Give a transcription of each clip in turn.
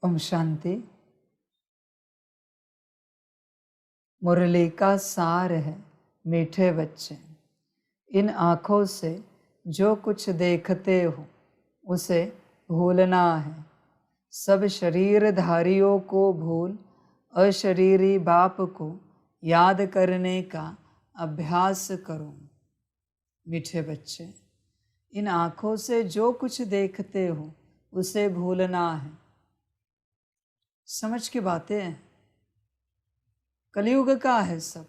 ओम शांति। मुरली का सार है मीठे बच्चे, इन आँखों से जो कुछ देखते हो उसे भूलना है। सब शरीरधारियों को भूल अशरीरी बाप को याद करने का अभ्यास करो। मीठे बच्चे, इन आँखों से जो कुछ देखते हो उसे भूलना है। समझ की बातें हैं। कलयुग का है सब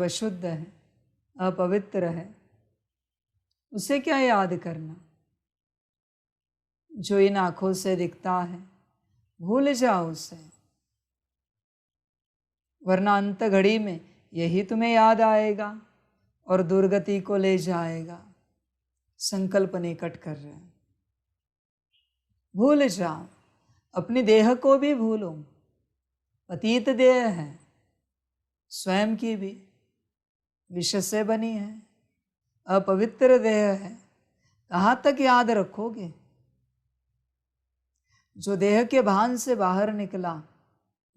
अशुद्ध है, अपवित्र है। उसे क्या याद करना? जो इन आँखों से दिखता है भूल जाओ उसे, वरना अंत घड़ी में यही तुम्हें याद आएगा और दुर्गति को ले जाएगा। संकल्प निकट कर रहे हैं। भूल जाओ, अपनी देह को भी भूलो। पतित देह है, स्वयं की भी विष से बनी है, अपवित्र देह है। कहाँ तक याद रखोगे? जो देह के भान से बाहर निकला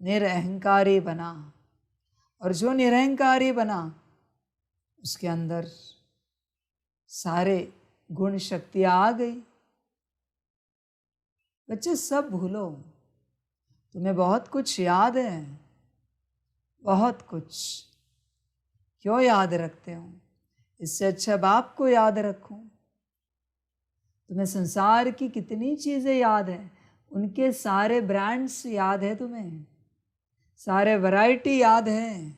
निरअहंकारी बना, और जो निरअहंकारी बना उसके अंदर सारे गुण शक्तियाँ आ गई। बच्चे सब भूलो, तुम्हें बहुत कुछ याद है, बहुत कुछ। क्यों याद रखते हो? इससे अच्छा बाप को याद रखो। तुम्हें संसार की कितनी चीज़ें याद है, उनके सारे ब्रांड्स याद है, तुम्हें सारे वैरायटी याद है।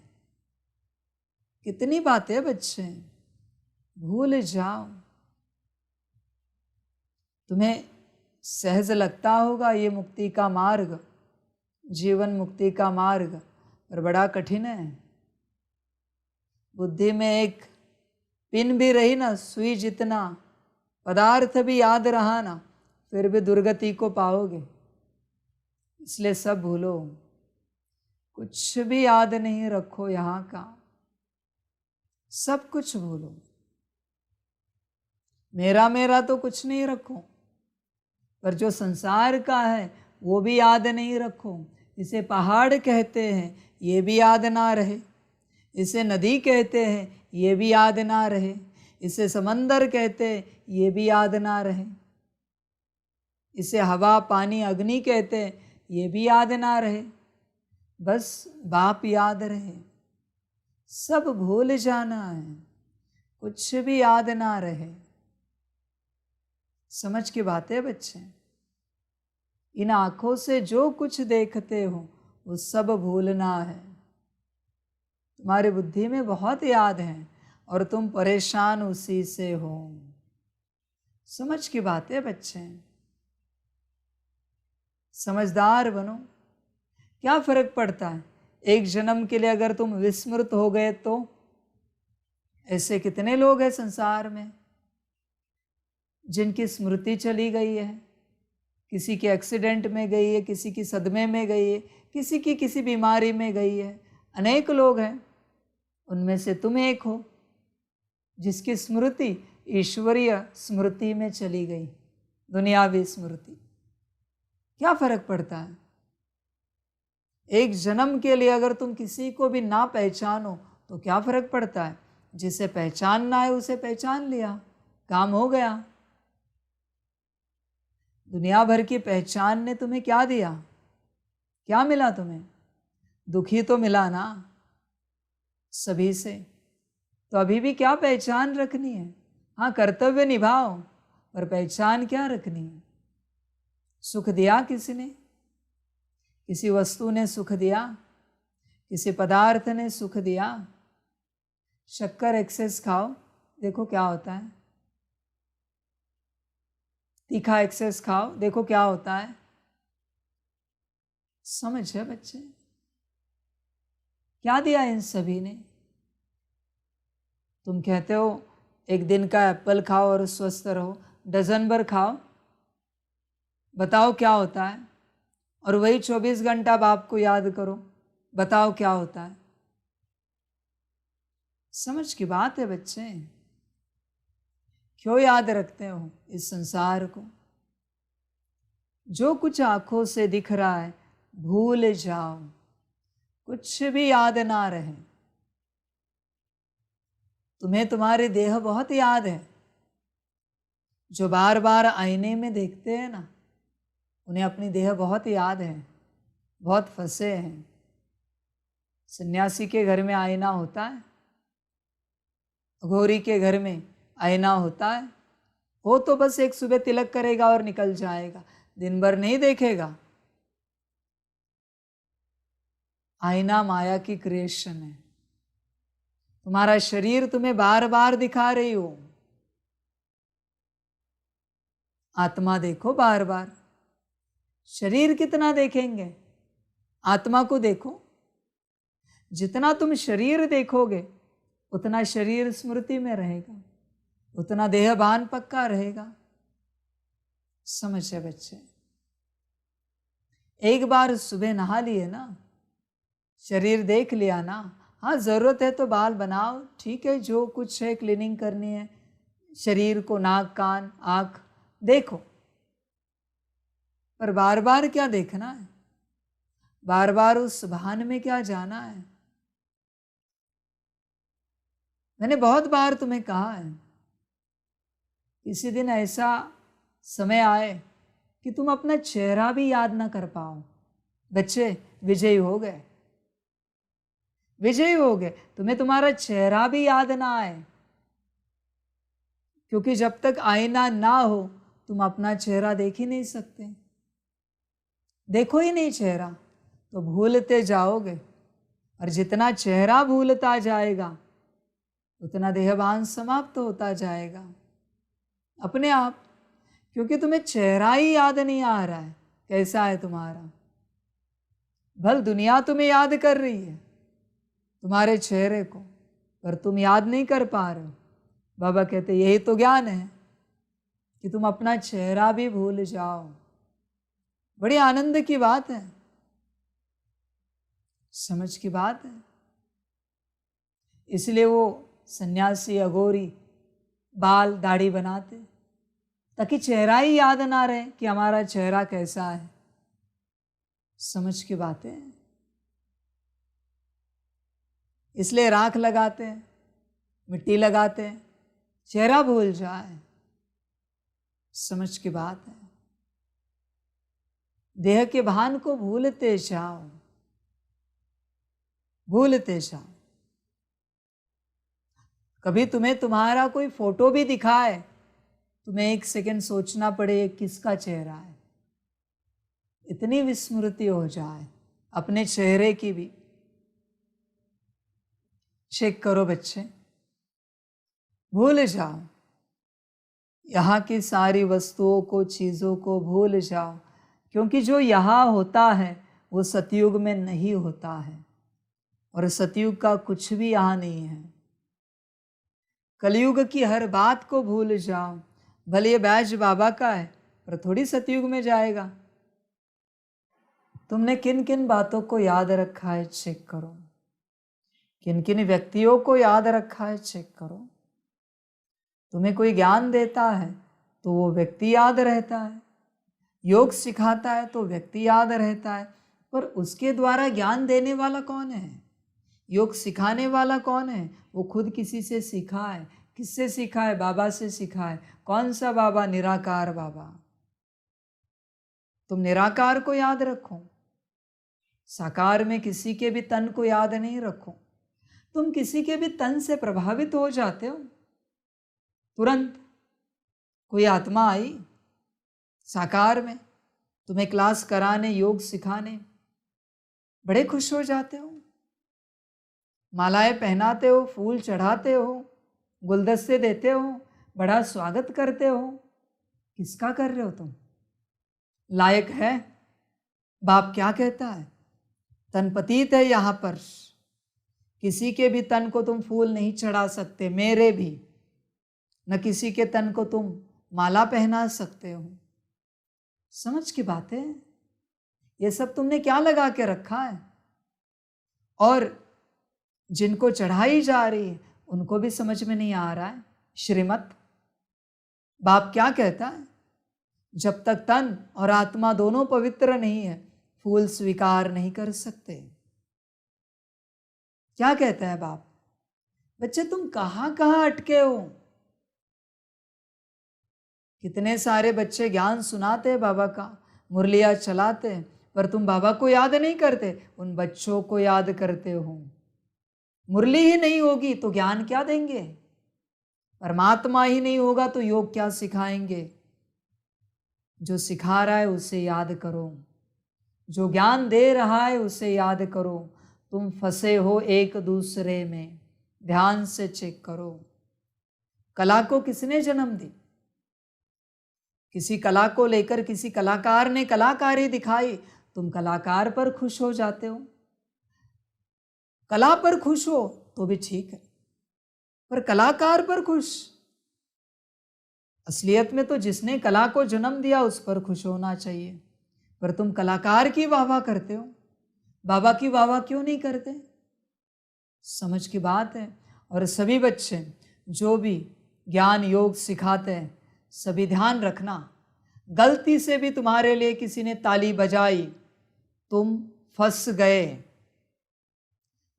कितनी बातें बच्चे, भूल जाओ। तुम्हें सहज लगता होगा ये मुक्ति का मार्ग, जीवन मुक्ति का मार्ग, पर बड़ा कठिन है। बुद्धि में एक पिन भी रही ना, सुई जितना पदार्थ भी याद रहा ना, फिर भी दुर्गति को पाओगे। इसलिए सब भूलो, कुछ भी याद नहीं रखो यहाँ का, सब कुछ भूलो। मेरा मेरा तो कुछ नहीं रखो, पर जो संसार का है वो भी याद नहीं रखो। इसे पहाड़ कहते हैं, ये भी याद ना रहे। इसे नदी कहते हैं, ये भी याद ना रहे। इसे समंदर कहते हैं, ये भी याद ना रहे। इसे हवा पानी अग्नि कहते हैं, ये भी याद ना रहे। बस बाप याद रहे। सब भूल जाना है, कुछ भी याद ना रहे। समझ की बात है बच्चे। इन आँखों से जो कुछ देखते हो वो सब भूलना है। तुम्हारी बुद्धि में बहुत याद है और तुम परेशान उसी से हो। समझ की बात है बच्चे। समझदार बनो। क्या फर्क पड़ता है एक जन्म के लिए अगर तुम विस्मृत हो गए तो? ऐसे कितने लोग हैं संसार में जिनकी स्मृति चली गई है। किसी के एक्सीडेंट में गई है, किसी की सदमे में गई है, किसी की किसी बीमारी में गई है। अनेक लोग हैं, उनमें से तुम एक हो जिसकी स्मृति ईश्वरीय स्मृति में चली गई, दुनियावी स्मृति। क्या फर्क पड़ता है? एक जन्म के लिए अगर तुम किसी को भी ना पहचानो तो क्या फर्क पड़ता है? जिसे पहचानना है उसे पहचान लिया, काम हो गया। दुनिया भर की पहचान ने तुम्हें क्या दिया? क्या मिला तुम्हें? दुखी तो मिला ना सभी से। तो अभी भी क्या पहचान रखनी है? हाँ, कर्तव्य निभाओ, पर पहचान क्या रखनी है? सुख दिया किसी ने, किसी वस्तु ने सुख दिया, किसी पदार्थ ने सुख दिया। शक्कर एक्सेस खाओ, देखो क्या होता है। तीखा एक्सेस खाओ, देखो क्या होता है। समझ है बच्चे? क्या दिया इन सभी ने? तुम कहते हो एक दिन का एप्पल खाओ और स्वस्थ रहो, डजन भर खाओ, बताओ क्या होता है। और वही 24 घंटा बाप को याद करो, बताओ क्या होता है। समझ की बात है बच्चे। क्यों याद रखते हो इस संसार को? जो कुछ आंखों से दिख रहा है भूल जाओ, कुछ भी याद ना रहे। तुम्हें तुम्हारे देह बहुत याद है। जो बार बार आईने में देखते हैं ना, उन्हें अपनी देह बहुत याद है, बहुत फंसे हैं। सन्यासी के घर में आईना होता है, अघोरी के घर में आईना होता है। वो तो बस एक सुबह तिलक करेगा और निकल जाएगा, दिन भर नहीं देखेगा। आईना माया की क्रिएशन है। तुम्हारा शरीर तुम्हें बार बार दिखा रही हो। आत्मा देखो बार बार। शरीर कितना देखेंगे, आत्मा को देखो। जितना तुम शरीर देखोगे उतना शरीर स्मृति में रहेगा, उतना देहभान पक्का रहेगा। समझे बच्चे? एक बार सुबह नहा लिए ना, शरीर देख लिया ना, हाँ जरूरत है तो बाल बनाओ, ठीक है, जो कुछ है क्लीनिंग करनी है शरीर को, नाक कान आँख देखो, पर बार बार क्या देखना है? बार बार उस भान में क्या जाना है? मैंने बहुत बार तुम्हें कहा है, किसी दिन ऐसा समय आए कि तुम अपना चेहरा भी याद ना कर पाओ। बच्चे विजयी हो गए, विजयी हो गए, तुम्हें तुम्हारा चेहरा भी याद ना आए। क्योंकि जब तक आईना ना हो तुम अपना चेहरा देख ही नहीं सकते। देखो ही नहीं चेहरा तो भूलते जाओगे, और जितना चेहरा भूलता जाएगा उतना देहभान समाप्त होता जाएगा अपने आप। क्योंकि तुम्हें चेहरा ही याद नहीं आ रहा है कैसा है तुम्हारा। भल दुनिया तुम्हें याद कर रही है तुम्हारे चेहरे को, पर तुम याद नहीं कर पा रहे हो। बाबा कहते यही तो ज्ञान है कि तुम अपना चेहरा भी भूल जाओ। बड़ी आनंद की बात है, समझ की बात है। इसलिए वो सन्यासी अघोरी बाल दाढ़ी बनाते ताकि चेहरा ही याद ना रहे कि हमारा चेहरा कैसा है। समझ की बातें हैं। इसलिए राख लगाते हैं, मिट्टी लगाते हैं, चेहरा भूल जाए। समझ की बात है। देह के भान को भूलते जाओ, भूलते जाओ। कभी तुम्हें तुम्हारा कोई फोटो भी दिखाए, तुम्हें एक सेकंड सोचना पड़े किसका चेहरा है। इतनी विस्मृति हो जाए अपने चेहरे की भी। चेक करो बच्चे, भूल जाओ। यहाँ की सारी वस्तुओं को, चीज़ों को भूल जाओ। क्योंकि जो यहाँ होता है वो सतयुग में नहीं होता है, और सतयुग का कुछ भी यहाँ नहीं है। कलयुग की हर बात को भूल जाओ। भले ये बैज बाबा का है, पर थोड़ी सतयुग में जाएगा। तुमने किन किन बातों को याद रखा है, चेक करो। किन किन व्यक्तियों को याद रखा है, चेक करो। तुम्हें कोई ज्ञान देता है तो वो व्यक्ति याद रहता है, योग सिखाता है तो व्यक्ति याद रहता है, पर उसके द्वारा ज्ञान देने वाला कौन है? योग सिखाने वाला कौन है? वो खुद किसी से सीखा है। किससे सीखा है? बाबा से सीखा है। कौन सा बाबा? निराकार बाबा। तुम निराकार को याद रखो, साकार में किसी के भी तन को याद नहीं रखो। तुम किसी के भी तन से प्रभावित हो जाते हो तुरंत। कोई आत्मा आई साकार में तुम्हें क्लास कराने, योग सिखाने, बड़े खुश हो जाते हो, मालाएं पहनाते हो, फूल चढ़ाते हो, गुलदस्ते देते हो, बड़ा स्वागत करते हो। किसका कर रहे हो तुम? लायक है? बाप क्या कहता है? तन पतित है यहाँ पर, किसी के भी तन को तुम फूल नहीं चढ़ा सकते, मेरे भी न किसी के तन को तुम माला पहना सकते हो। समझ की बात है। ये सब तुमने क्या लगा के रखा है? और जिनको चढ़ाई जा रही है उनको भी समझ में नहीं आ रहा है श्रीमत। बाप क्या कहता है? जब तक तन और आत्मा दोनों पवित्र नहीं है, फूल स्वीकार नहीं कर सकते। क्या कहता है बाप? बच्चे तुम कहाँ कहाँ अटके हो? कितने सारे बच्चे ज्ञान सुनाते हैं बाबा का, मुरलिया चलाते हैं, पर तुम बाबा को याद नहीं करते, उन बच्चों को याद करते हो। मुरली ही नहीं होगी तो ज्ञान क्या देंगे? परमात्मा ही नहीं होगा तो योग क्या सिखाएंगे? जो सिखा रहा है उसे याद करो, जो ज्ञान दे रहा है उसे याद करो। तुम फंसे हो एक दूसरे में, ध्यान से चेक करो। कला को किसने जन्म दी? किसी कला को लेकर किसी कलाकार ने कलाकारी दिखाई, तुम कलाकार पर खुश हो जाते हो। कला पर खुश हो तो भी ठीक है, पर कलाकार पर खुश? असलियत में तो जिसने कला को जन्म दिया उस पर खुश होना चाहिए, पर तुम कलाकार की वाहवाह करते हो, बाबा की वाहवाह क्यों नहीं करते? समझ की बात है। और सभी बच्चे जो भी ज्ञान योग सिखाते हैं, सभी ध्यान रखना, गलती से भी तुम्हारे लिए किसी ने ताली बजाई, तुम फंस गए।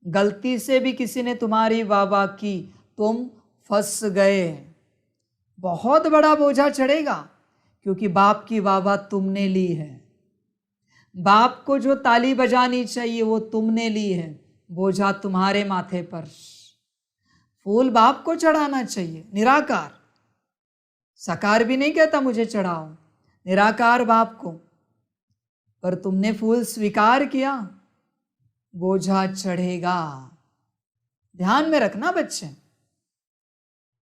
गलती से भी किसी ने तुम्हारी वाहवाह की, तुम फंस गए। बहुत बड़ा बोझा चढ़ेगा, क्योंकि बाप की वाहवाह तुमने ली है। बाप को जो ताली बजानी चाहिए वो तुमने ली है, बोझा तुम्हारे माथे पर। फूल बाप को चढ़ाना चाहिए, निराकार। साकार भी नहीं कहता मुझे चढ़ाओ, निराकार बाप को। पर तुमने फूल स्वीकार किया, बोझा चढ़ेगा। ध्यान में रखना बच्चे।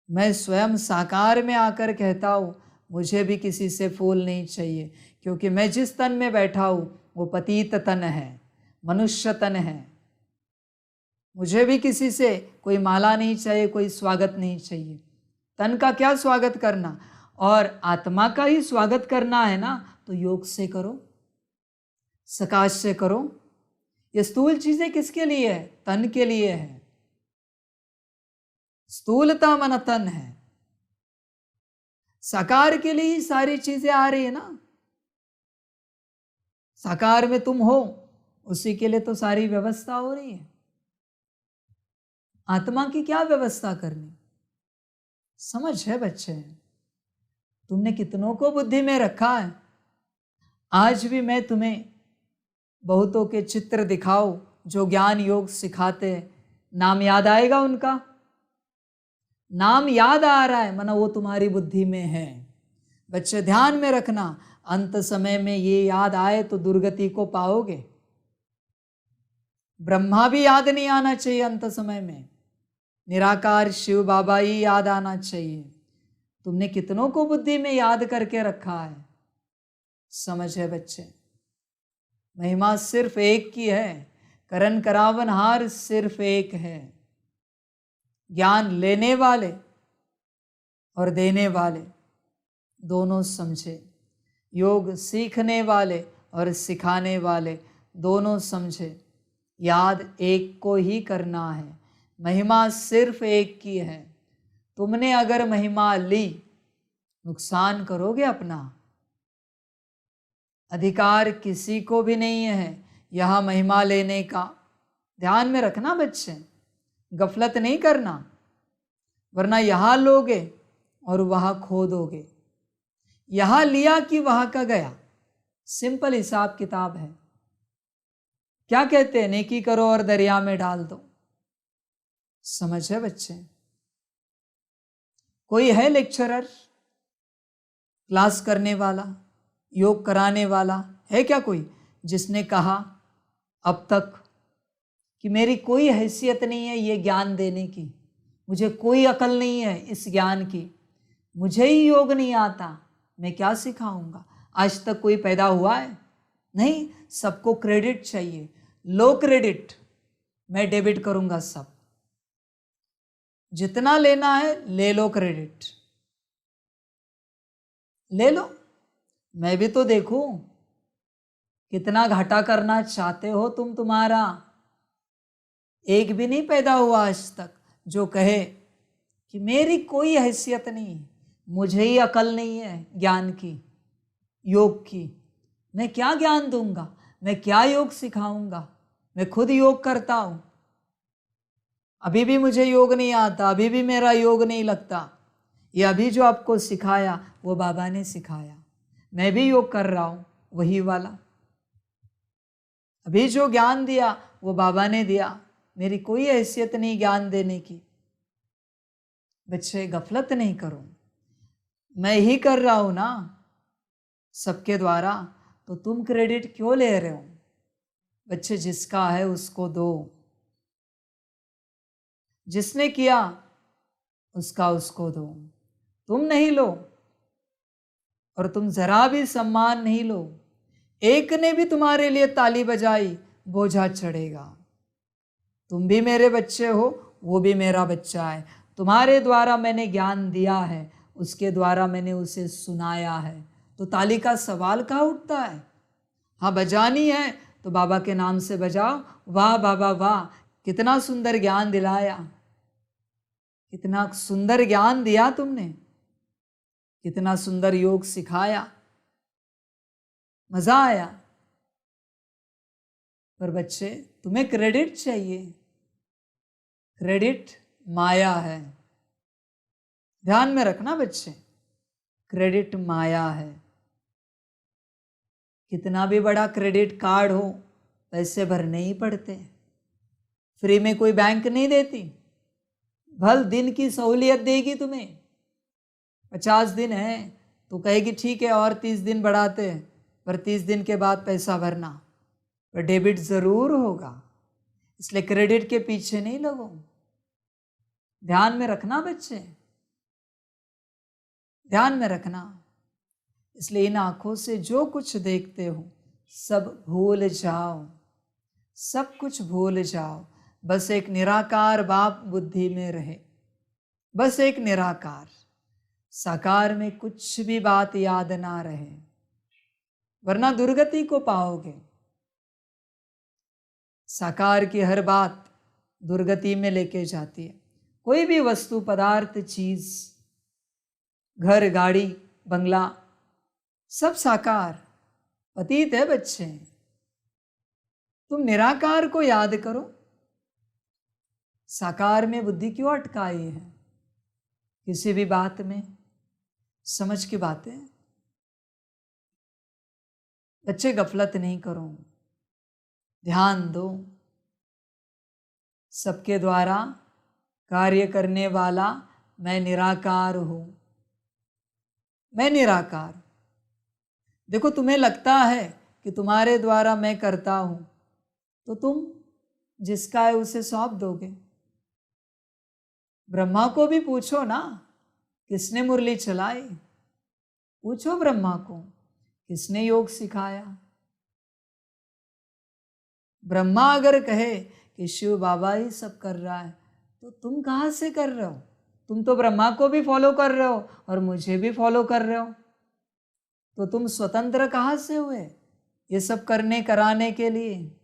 मैं स्वयं साकार में आकर कहता हूँ, मुझे भी किसी से फूल नहीं चाहिए, क्योंकि मैं जिस तन में बैठा हूँ वो पतित तन है, मनुष्य तन है। मुझे भी किसी से कोई माला नहीं चाहिए, कोई स्वागत नहीं चाहिए। तन का क्या स्वागत करना, और आत्मा का ही स्वागत करना है ना, तो योग से करो, सकाश से करो। ये स्थूल चीजें किसके लिए है? तन के लिए है। स्थूलता मन तन है, साकार के लिए ही सारी चीजें आ रही है ना। साकार में तुम हो, उसी के लिए तो सारी व्यवस्था हो रही है। आत्मा की क्या व्यवस्था करनी? समझ है बच्चे? तुमने कितनों को बुद्धि में रखा है। आज भी मैं तुम्हें बहुतों के चित्र दिखाओ जो ज्ञान योग सिखाते हैं, नाम याद आएगा उनका? नाम याद आ रहा है, माना वो तुम्हारी बुद्धि में है। बच्चे ध्यान में रखना, अंत समय में ये याद आए तो दुर्गति को पाओगे। ब्रह्मा भी याद नहीं आना चाहिए अंत समय में, निराकार शिव बाबा ही याद आना चाहिए। तुमने कितनों को बुद्धि में याद करके रखा है। समझ है बच्चे? महिमा सिर्फ एक की है, करन करावनहार सिर्फ एक है। ज्ञान लेने वाले और देने वाले दोनों समझे, योग सीखने वाले और सिखाने वाले दोनों समझे। याद एक को ही करना है, महिमा सिर्फ एक की है। तुमने अगर महिमा ली, नुकसान करोगे अपना। अधिकार किसी को भी नहीं है यह महिमा लेने का। ध्यान में रखना बच्चे, गफलत नहीं करना, वरना यहां लोगे और वहां खो दोगे। यहां लिया कि वहां का गया, सिंपल हिसाब किताब है। क्या कहते हैं? नेकी करो और दरिया में डाल दो। समझ है बच्चे? कोई है लेक्चरर, क्लास करने वाला, योग कराने वाला है क्या कोई जिसने कहा अब तक कि मेरी कोई हैसियत नहीं है ये ज्ञान देने की, मुझे कोई अकल नहीं है इस ज्ञान की, मुझे ही योग नहीं आता, मैं क्या सिखाऊंगा? आज तक कोई पैदा हुआ है? नहीं। सबको क्रेडिट चाहिए, लो क्रेडिट, मैं डेबिट करूंगा सब। जितना लेना है ले लो, क्रेडिट ले लो। मैं भी तो देखूं कितना घाटा करना चाहते हो तुम। तुम्हारा एक भी नहीं पैदा हुआ आज तक जो कहे कि मेरी कोई हैसियत नहीं, मुझे ही अकल नहीं है ज्ञान की। योग की, मैं क्या ज्ञान दूंगा, मैं क्या योग सिखाऊंगा, मैं खुद योग करता हूं, अभी भी मुझे योग नहीं आता, अभी भी मेरा योग नहीं लगता। ये अभी जो आपको सिखाया वो बाबा ने सिखाया, मैं भी योग कर रहा हूं वही वाला। अभी जो ज्ञान दिया वो बाबा ने दिया, मेरी कोई हैसियत नहीं ज्ञान देने की। बच्चे गफलत नहीं करो, मैं ही कर रहा हूं ना सबके द्वारा, तो तुम क्रेडिट क्यों ले रहे हो? बच्चे जिसका है उसको दो, जिसने किया उसका उसको दो, तुम नहीं लो और तुम जरा भी सम्मान नहीं लो। एक ने भी तुम्हारे लिए ताली बजाई बोझा चढ़ेगा। तुम भी मेरे बच्चे हो, वो भी मेरा बच्चा है। तुम्हारे द्वारा मैंने ज्ञान दिया है, उसके द्वारा मैंने उसे सुनाया है, तो ताली का सवाल कहाँ उठता है? हाँ, बजानी है तो बाबा के नाम से बजाओ। वाह बाबा वाह, कितना सुंदर ज्ञान दिलाया, कितना सुंदर ज्ञान दिया तुमने, कितना सुंदर योग सिखाया, मजा आया। पर बच्चे तुम्हें क्रेडिट चाहिए, क्रेडिट माया है। ध्यान में रखना बच्चे, क्रेडिट माया है। कितना भी बड़ा क्रेडिट कार्ड हो, पैसे भरने ही पड़ते, फ्री में कोई बैंक नहीं देती। भल दिन की सहूलियत देगी तुम्हें, 50 दिन है तो कहेगी ठीक है और 30 दिन बढ़ाते हैं, पर 30 दिन के बाद पैसा भरना, पर डेबिट जरूर होगा। इसलिए क्रेडिट के पीछे नहीं लगो। ध्यान में रखना बच्चे, ध्यान में रखना। इसलिए इन आंखों से जो कुछ देखते हो सब भूल जाओ, सब कुछ भूल जाओ। बस एक निराकार बाप बुद्धि में रहे, बस एक निराकार। साकार में कुछ भी बात याद ना रहे, वरना दुर्गति को पाओगे। साकार की हर बात दुर्गति में लेके जाती है। कोई भी वस्तु, पदार्थ, चीज, घर, गाड़ी, बंगला, सब साकार, पतित है बच्चे। तुम निराकार को याद करो, साकार में बुद्धि क्यों अटकाई है? किसी भी बात में समझ की बातें। बच्चे गफलत नहीं करो, ध्यान दो। सबके द्वारा कार्य करने वाला मैं निराकार हूं, मैं निराकार। देखो, तुम्हें लगता है कि तुम्हारे द्वारा मैं करता हूं, तो तुम जिसका है उसे सौंप दोगे। ब्रह्मा को भी पूछो ना, किसने मुरली चलाई? पूछो ब्रह्मा को, किसने योग सिखाया? ब्रह्मा अगर कहे कि शिव बाबा ही सब कर रहा है, तो तुम कहाँ से कर रहे हो? तुम तो ब्रह्मा को भी फॉलो कर रहे हो और मुझे भी फॉलो कर रहे हो, तो तुम स्वतंत्र कहाँ से हुए ये सब करने कराने के लिए?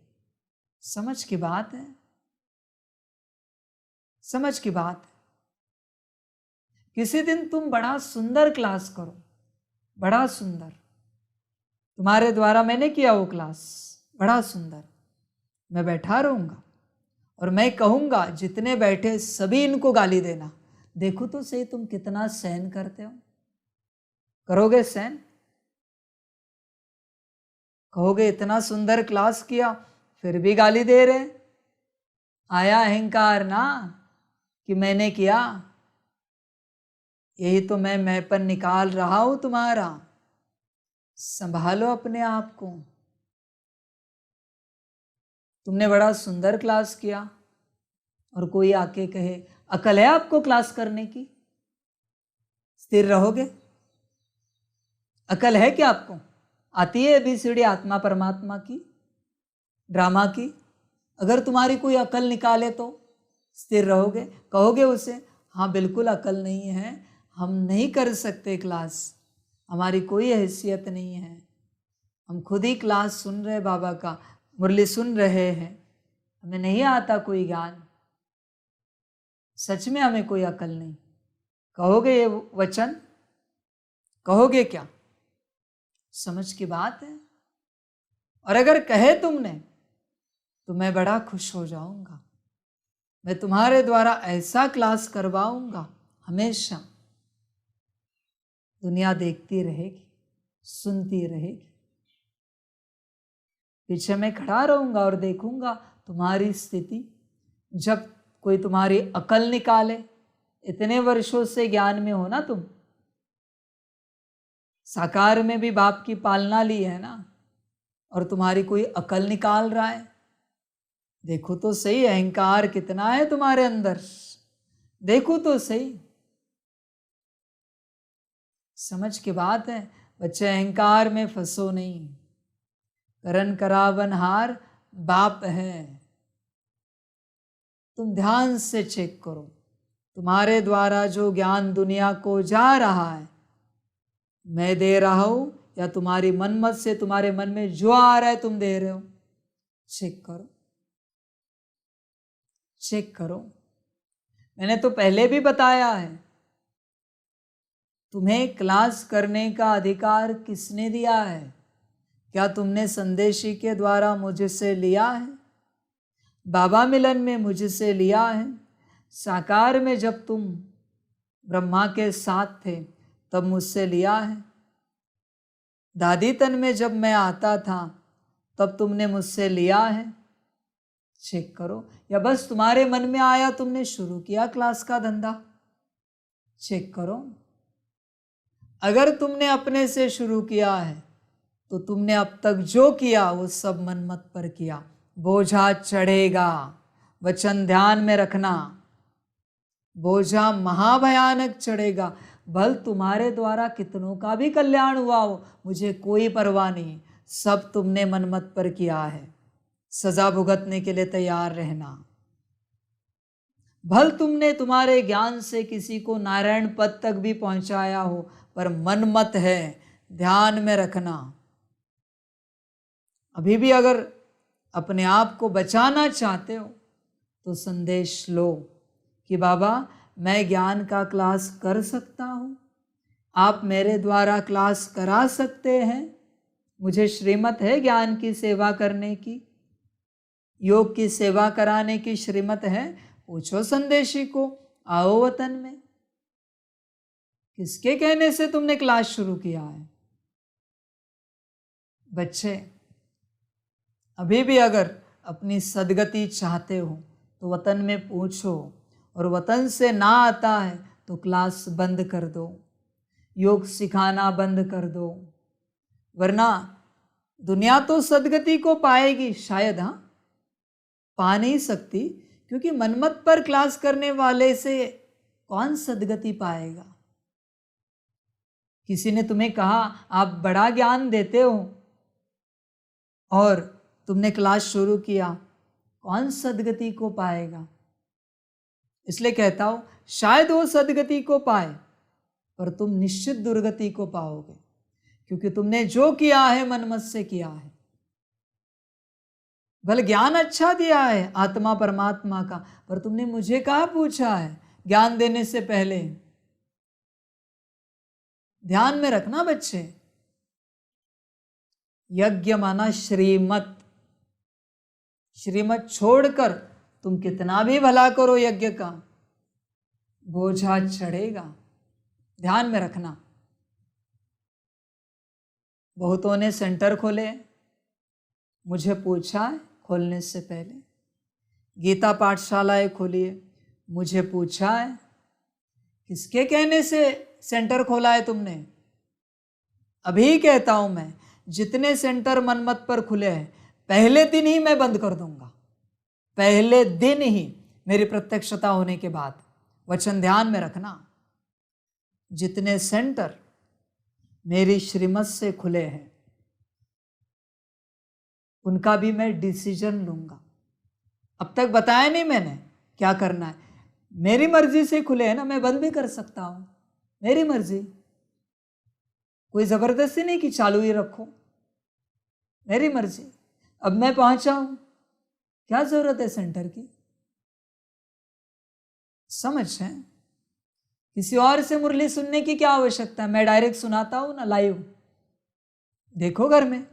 समझ की बात है, समझ की बात है। किसी दिन तुम बड़ा सुंदर क्लास करो, बड़ा सुंदर। तुम्हारे द्वारा मैंने किया वो क्लास, बड़ा सुंदर। मैं बैठा रहूंगा और मैं कहूंगा जितने बैठे सभी इनको गाली देना। देखो तो सही तुम कितना सहन करते हो। करोगे सहन? कहोगे इतना सुंदर क्लास किया फिर भी गाली दे रहे? आया अहंकार ना कि मैंने किया, यही तो मैंपन निकाल रहा हूं तुम्हारा। संभालो अपने आप को। तुमने बड़ा सुंदर क्लास किया और कोई आके कहे अकल है आपको क्लास करने की? स्थिर रहोगे? अकल है क्या आपको? आती है ABCD आत्मा परमात्मा की, ड्रामा की? अगर तुम्हारी कोई अकल निकाले तो स्थिर रहोगे? कहोगे उसे हाँ बिल्कुल अकल नहीं है, हम नहीं कर सकते क्लास, हमारी कोई हैसियत नहीं है, हम खुद ही क्लास सुन रहे बाबा का, मुरली सुन रहे हैं, हमें नहीं आता कोई ज्ञान, सच में हमें कोई अकल नहीं। कहोगे ये वचन? कहोगे क्या? समझ की बात है। और अगर कहे तुमने तो मैं बड़ा खुश हो जाऊंगा। मैं तुम्हारे द्वारा ऐसा क्लास करवाऊंगा, हमेशा दुनिया देखती रहेगी, सुनती रहेगी। पीछे मैं खड़ा रहूंगा और देखूंगा तुम्हारी स्थिति। जब कोई तुम्हारी अकल निकाले, इतने वर्षों से ज्ञान में हो ना तुम, साकार में भी बाप की पालना ली है ना, और तुम्हारी कोई अकल निकाल रहा है। देखो तो सही अहंकार कितना है तुम्हारे अंदर, देखो तो सही। समझ की बात है बच्चे, अहंकार में फंसो नहीं। करन करावनहार बाप है। तुम ध्यान से चेक करो, तुम्हारे द्वारा जो ज्ञान दुनिया को जा रहा है, मैं दे रहा हूं या तुम्हारी मनमत से तुम्हारे मन में जो आ रहा है तुम दे रहे हो। चेक करो, चेक करो। मैंने तो पहले भी बताया है, तुम्हें क्लास करने का अधिकार किसने दिया है? क्या तुमने संदेशी के द्वारा मुझसे लिया है? बाबा मिलन में मुझसे लिया है? साकार में जब तुम ब्रह्मा के साथ थे तब मुझसे लिया है? दादी तन में जब मैं आता था तब तुमने मुझसे लिया है? चेक करो। या बस तुम्हारे मन में आया, तुमने शुरू किया क्लास का धंधा? चेक करो। अगर तुमने अपने से शुरू किया है तो तुमने अब तक जो किया वो सब मनमत पर किया। बोझा चढ़ेगा, वचन ध्यान में रखना। बोझा महाभयानक चढ़ेगा। भल तुम्हारे द्वारा कितनों का भी कल्याण हुआ हो, मुझे कोई परवाह नहीं, सब तुमने मनमत पर किया है। सजा भुगतने के लिए तैयार रहना। भल तुमने तुम्हारे ज्ञान से किसी को नारायण पद तक भी पहुंचाया हो, पर मनमत है, ध्यान में रखना। अभी भी अगर अपने आप को बचाना चाहते हो तो संदेश लो कि बाबा मैं ज्ञान का क्लास कर सकता हूँ, आप मेरे द्वारा क्लास करा सकते हैं। मुझे श्रीमत है ज्ञान की सेवा करने की, योग की सेवा कराने की श्रीमत है। पूछो संदेशी को, आओ वतन में। किसके कहने से तुमने क्लास शुरू किया है? बच्चे अभी भी अगर अपनी सदगति चाहते हो तो वतन में पूछो, और वतन से ना आता है तो क्लास बंद कर दो, योग सिखाना बंद कर दो। वरना दुनिया तो सदगति को पाएगी शायद, हाँ पा नहीं सकती, क्योंकि मनमत पर क्लास करने वाले से कौन सदगति पाएगा? किसी ने तुम्हें कहा आप बड़ा ज्ञान देते हो और तुमने क्लास शुरू किया, कौन सदगति को पाएगा? इसलिए कहता हूं शायद वो सदगति को पाए, पर तुम निश्चित दुर्गति को पाओगे, क्योंकि तुमने जो किया है मनमत से किया है। भले ज्ञान अच्छा दिया है आत्मा परमात्मा का, पर तुमने मुझे कहाँ पूछा है ज्ञान देने से पहले? ध्यान में रखना बच्चे, यज्ञ माना श्रीमत। श्रीमत छोड़कर तुम कितना भी भला करो यज्ञ का, बोझा चढ़ेगा। ध्यान में रखना। बहुतों ने सेंटर खोले, मुझे पूछा है खोलने से पहले। गीता पाठशालाएं खोलिए, मुझे पूछा है। किसके कहने से सेंटर खोला है तुमने? अभी कहता हूं मैं, जितने सेंटर मनमत पर खुले हैं पहले दिन ही मैं बंद कर दूंगा, पहले दिन ही, मेरी प्रत्यक्षता होने के बाद। वचन ध्यान में रखना। जितने सेंटर मेरी श्रीमत से खुले हैं उनका भी मैं डिसीजन लूंगा। अब तक बताया नहीं मैंने क्या करना है। मेरी मर्जी से खुले हैं ना, मैं बंद भी कर सकता हूं, मेरी मर्जी। कोई जबरदस्ती नहीं कि चालू ही रखो, मेरी मर्जी। अब मैं पहुंचा हूं, क्या जरूरत है सेंटर की? समझ है? किसी और से मुरली सुनने की क्या आवश्यकता है? मैं डायरेक्ट सुनाता हूं ना, लाइव। देखो घर में,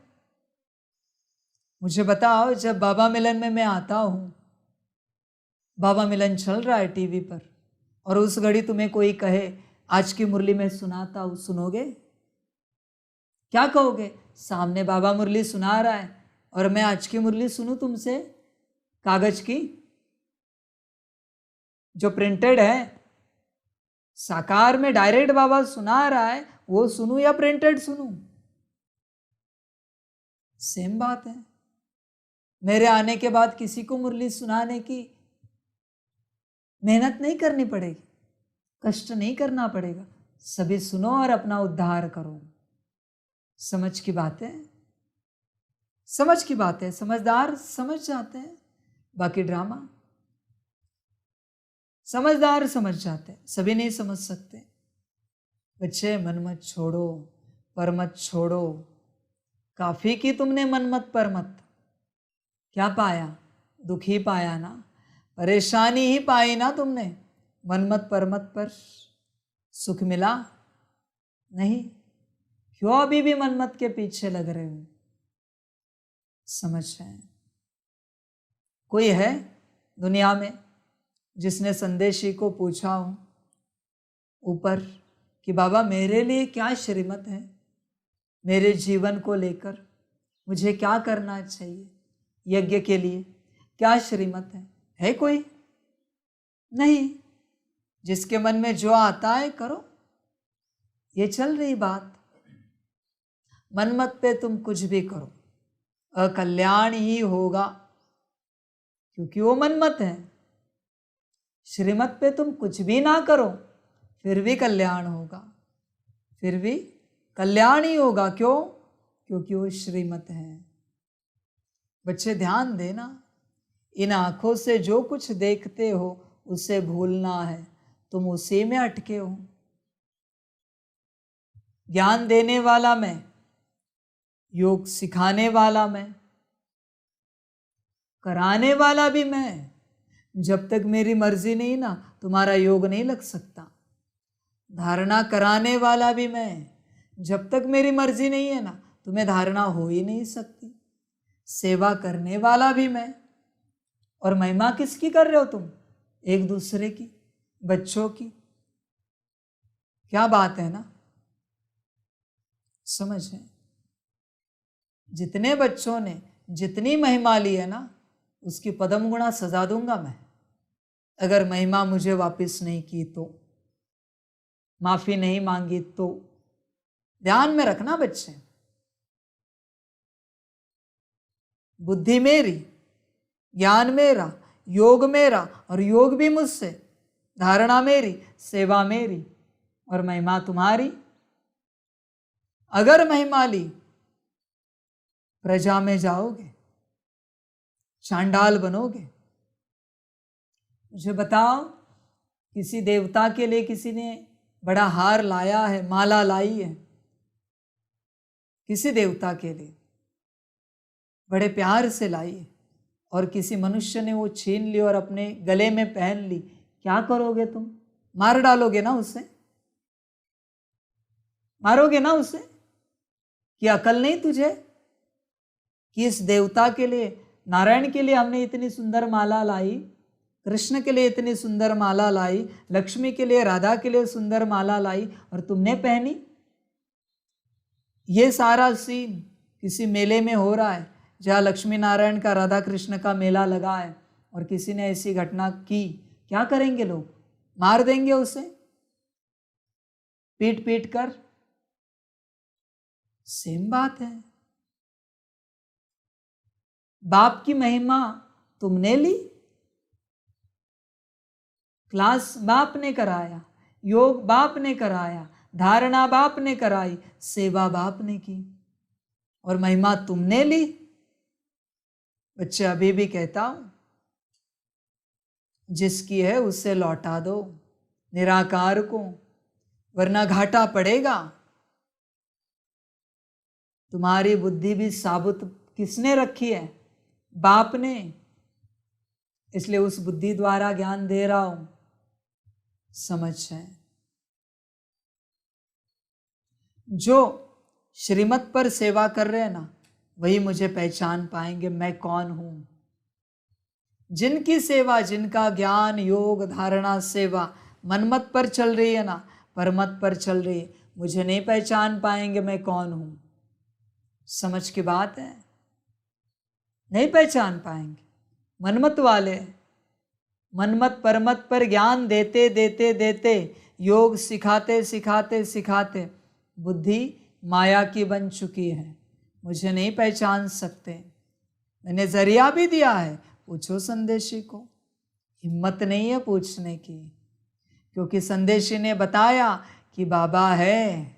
मुझे बताओ, जब बाबा मिलन में मैं आता हूँ, बाबा मिलन चल रहा है टीवी पर, और उस घड़ी तुम्हें कोई कहे आज की मुरली में सुनाता हूँ, सुनोगे? क्या कहोगे? सामने बाबा मुरली सुना रहा है और मैं आज की मुरली सुनूं तुमसे, कागज की जो प्रिंटेड है, साकार में डायरेक्ट बाबा सुना रहा है, वो सुनूं या प्रिंटेड सुनूं? सेम बात है। मेरे आने के बाद किसी को मुरली सुनाने की मेहनत नहीं करनी पड़ेगी, कष्ट नहीं करना पड़ेगा, सभी सुनो और अपना उद्धार करो। समझ की बात है, समझ की बात है, समझदार समझ जाते हैं, बाकी ड्रामा। समझदार समझ जाते हैं, सभी नहीं समझ सकते। बच्चे, मन मत छोड़ो, पर मत छोड़ो, काफी की तुमने मन मत पर मत। क्या पाया? दुख ही पाया ना, परेशानी ही पाई ना तुमने। मन मत पर मत पर सुख मिला नहीं, क्यों अभी भी मन मत के पीछे लग रहे हो? समझ रहे हैं? कोई है दुनिया में जिसने संदेशी को पूछा हो ऊपर कि बाबा मेरे लिए क्या श्रीमत है, मेरे जीवन को लेकर मुझे क्या करना चाहिए, यज्ञ के लिए क्या श्रीमत है कोई? नहीं। जिसके मन में जो आता है करो, ये चल रही बात। मनमत पे तुम कुछ भी करो, अकल्याण ही होगा, क्योंकि वो मनमत है। श्रीमत पे तुम कुछ भी ना करो, फिर भी कल्याण होगा, फिर भी कल्याण ही होगा। क्यों? क्योंकि वो श्रीमत है। बच्चे ध्यान देना, इन आंखों से जो कुछ देखते हो उसे भूलना है, तुम उसी में अटके हो। ज्ञान देने वाला मैं, योग सिखाने वाला मैं, कराने वाला भी मैं। जब तक मेरी मर्जी नहीं ना, तुम्हारा योग नहीं लग सकता। धारणा कराने वाला भी मैं, जब तक मेरी मर्जी नहीं है ना, तुम्हें धारणा हो ही नहीं सकती। सेवा करने वाला भी मैं। और महिमा किसकी कर रहे हो तुम? एक दूसरे की, बच्चों की। क्या बात है ना, समझ है? जितने बच्चों ने जितनी महिमा ली है ना, उसकी पदम गुणा सजा दूंगा मैं, अगर महिमा मुझे वापस नहीं की तो, माफी नहीं मांगी तो। ध्यान में रखना बच्चे, बुद्धि मेरी, ज्ञान मेरा, योग मेरा, और योग भी मुझसे, धारणा मेरी, सेवा मेरी, और महिमा तुम्हारी। अगर महिमा ली, प्रजा में जाओगे, चांडाल बनोगे। मुझे बताओ, किसी देवता के लिए किसी ने बड़ा हार लाया है, माला लाई है, किसी देवता के लिए बड़े प्यार से लाई है, और किसी मनुष्य ने वो छीन ली और अपने गले में पहन ली, क्या करोगे तुम? मार डालोगे ना उसे? मारोगे ना उसे? कि अकल नहीं तुझे कि इस देवता के लिए, नारायण के लिए हमने इतनी सुंदर माला लाई, कृष्ण के लिए इतनी सुंदर माला लाई, लक्ष्मी के लिए, राधा के लिए सुंदर माला लाई, और तुमने पहनी? ये सारा सीन किसी मेले में हो रहा है, जहाँ लक्ष्मी नारायण का, राधा कृष्ण का मेला लगा है, और किसी ने ऐसी घटना की, क्या करेंगे लोग? मार देंगे उसे पीट पीट कर। सेम बात है। बाप की महिमा तुमने ली, क्लास बाप ने कराया, योग बाप ने कराया, धारणा बाप ने कराई, सेवा बाप ने की, और महिमा तुमने ली। बच्चे, अभी भी कहता हूं, जिसकी है उससे लौटा दो निराकार को, वरना घाटा पड़ेगा। तुम्हारी बुद्धि भी साबुत किसने रखी है? बाप ने। इसलिए उस बुद्धि द्वारा ज्ञान दे रहा हूं, समझ है? जो श्रीमत पर सेवा कर रहे हैं ना, वही मुझे पहचान पाएंगे मैं कौन हूँ। जिनकी सेवा, जिनका ज्ञान योग धारणा सेवा मनमत पर चल रही है ना, परमत पर चल रही है, मुझे नहीं पहचान पाएंगे मैं कौन हूँ। समझ की बात है, नहीं पहचान पाएंगे। मनमत वाले मनमत परमत पर ज्ञान देते देते देते, योग सिखाते सिखाते सिखाते बुद्धि माया की बन चुकी है, मुझे नहीं पहचान सकते। मैंने जरिया भी दिया है, पूछो संदेशी को, हिम्मत नहीं है पूछने की, क्योंकि संदेशी ने बताया कि बाबा है,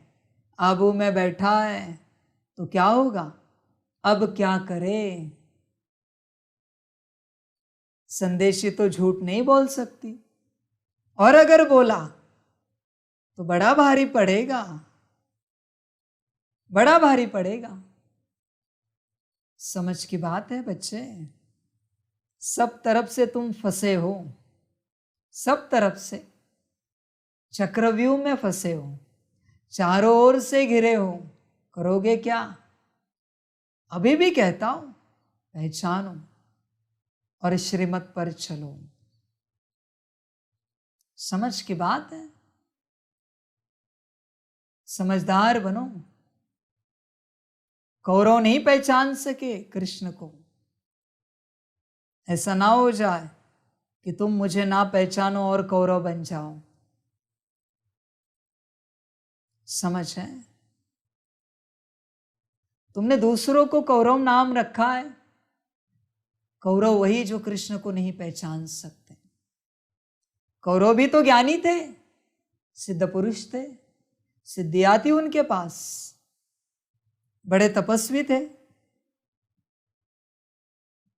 आबू में बैठा है, तो क्या होगा, अब क्या करे। संदेशी तो झूठ नहीं बोल सकती, और अगर बोला तो बड़ा भारी पड़ेगा, बड़ा भारी पड़ेगा। समझ की बात है बच्चे, सब तरफ से तुम फंसे हो, सब तरफ से चक्रव्यूह में फंसे हो, चारों ओर से घिरे हो, करोगे क्या। अभी भी कहता हूं, पहचानो और श्रीमत पर चलो। समझ की बात है, समझदार बनो। कौरव नहीं पहचान सके कृष्ण को, ऐसा ना हो जाए कि तुम मुझे ना पहचानो और कौरव बन जाओ। समझ है, तुमने दूसरों को कौरव नाम रखा है, कौरव वही जो कृष्ण को नहीं पहचान सकते। कौरव भी तो ज्ञानी थे, सिद्ध पुरुष थे, सिद्धियां थी उनके पास, बड़े तपस्वी थे।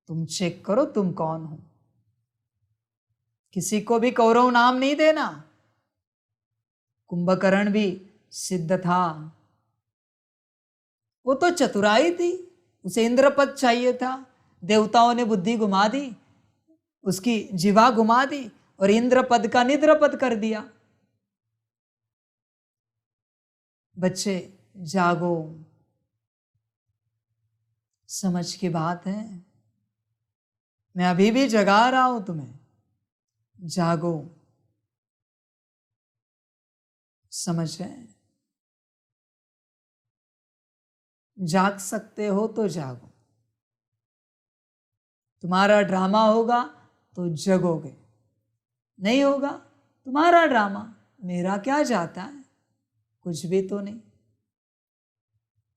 तुम चेक करो तुम कौन हो। किसी को भी कौरव नाम नहीं देना। कुंभकर्ण भी सिद्ध था, वो तो चतुराई थी, उसे इंद्रपद चाहिए था, देवताओं ने बुद्धि घुमा दी, उसकी जीवा घुमा दी और इंद्रपद का निद्रपद कर दिया। बच्चे जागो, समझ की बात है, मैं अभी भी जगा रहा हूं तुम्हें, जागो। समझ है, जाग सकते हो तो जागो। तुम्हारा ड्रामा होगा तो जगोगे, नहीं होगा तुम्हारा ड्रामा, मेरा क्या जाता है, कुछ भी तो नहीं।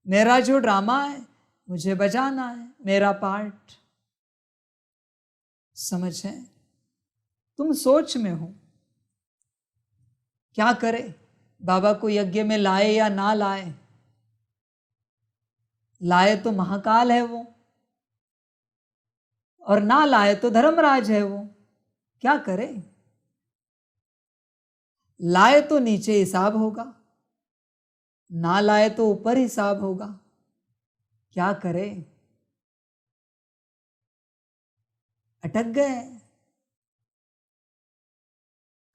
मेरा जो ड्रामा है मुझे बजाना है, मेरा पार्ट। समझ है, तुम सोच में हो क्या करे, बाबा को यज्ञ में लाए या ना लाए। लाए तो महाकाल है वो, और ना लाए तो धर्मराज है वो, क्या करे। लाए तो नीचे हिसाब होगा, ना लाए तो ऊपर हिसाब होगा, क्या करे। अटक गए,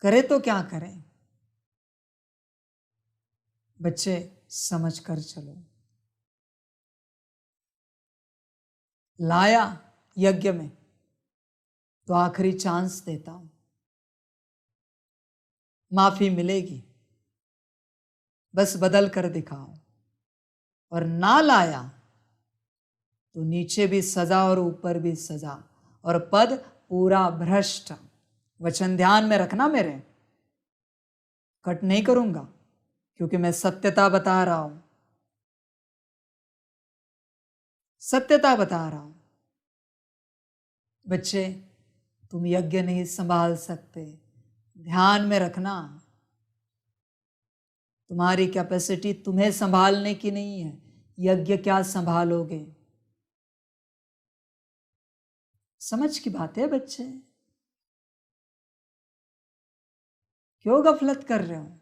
करे तो क्या करें। बच्चे समझ कर चलो। लाया यज्ञ में तो आखिरी चांस देता हूं, माफी मिलेगी, बस बदल कर दिखाओ। और ना लाया तो नीचे भी सजा और ऊपर भी सजा, और पद पूरा भ्रष्ट। वचन ध्यान में रखना मेरे, कट नहीं करूंगा, क्योंकि मैं सत्यता बता रहा हूं, सत्यता बता रहा हूं। बच्चे तुम यज्ञ नहीं संभाल सकते, ध्यान में रखना, तुम्हारी कैपेसिटी तुम्हें संभालने की नहीं है, यज्ञ क्या संभालोगे। समझ की बात है बच्चे, क्यों गफलत कर रहे हो।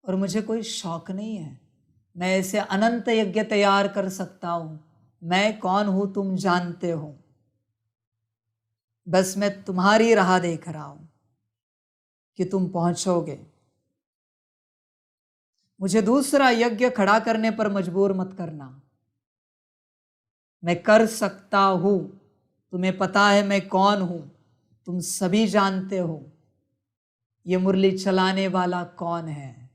और मुझे कोई शौक नहीं है, मैं ऐसे अनंत यज्ञ तैयार कर सकता हूं, मैं कौन हूं तुम जानते हो, बस मैं तुम्हारी राह देख रहा हूं कि तुम पहुंचोगे। मुझे दूसरा यज्ञ खड़ा करने पर मजबूर मत करना। मैं कर सकता हूं, तुम्हें पता है मैं कौन हूं, तुम सभी जानते हो ये मुरली चलाने वाला कौन है।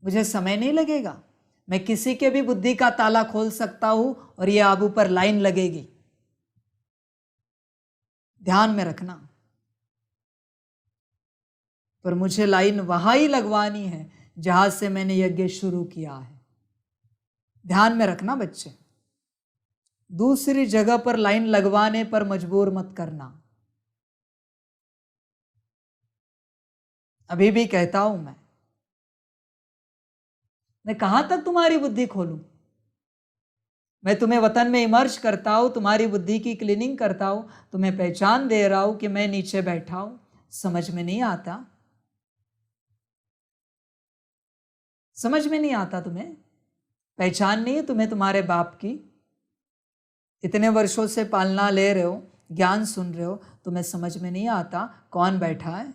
मुझे समय नहीं लगेगा, मैं किसी के भी बुद्धि का ताला खोल सकता हूं और ये आबू पर लाइन लगेगी। ध्यान में रखना, पर मुझे लाइन वहां ही लगवानी है जहां से मैंने यज्ञ शुरू किया है। ध्यान में रखना बच्चे, दूसरी जगह पर लाइन लगवाने पर मजबूर मत करना। अभी भी कहता हूं मैं कहां तक तुम्हारी बुद्धि खोलूं? मैं तुम्हें वतन में इमर्ज करता हूं, तुम्हारी बुद्धि की क्लीनिंग करता हूं, तुम्हें पहचान दे रहा हूं कि मैं नीचे बैठा हूं। समझ में नहीं आता? समझ में नहीं आता तुम्हें? पहचान नहीं है तुम्हें तुम्हारे बाप की? इतने वर्षों से पालना ले रहे हो, ज्ञान सुन रहे हो, तुम्हें समझ में नहीं आता कौन बैठा है?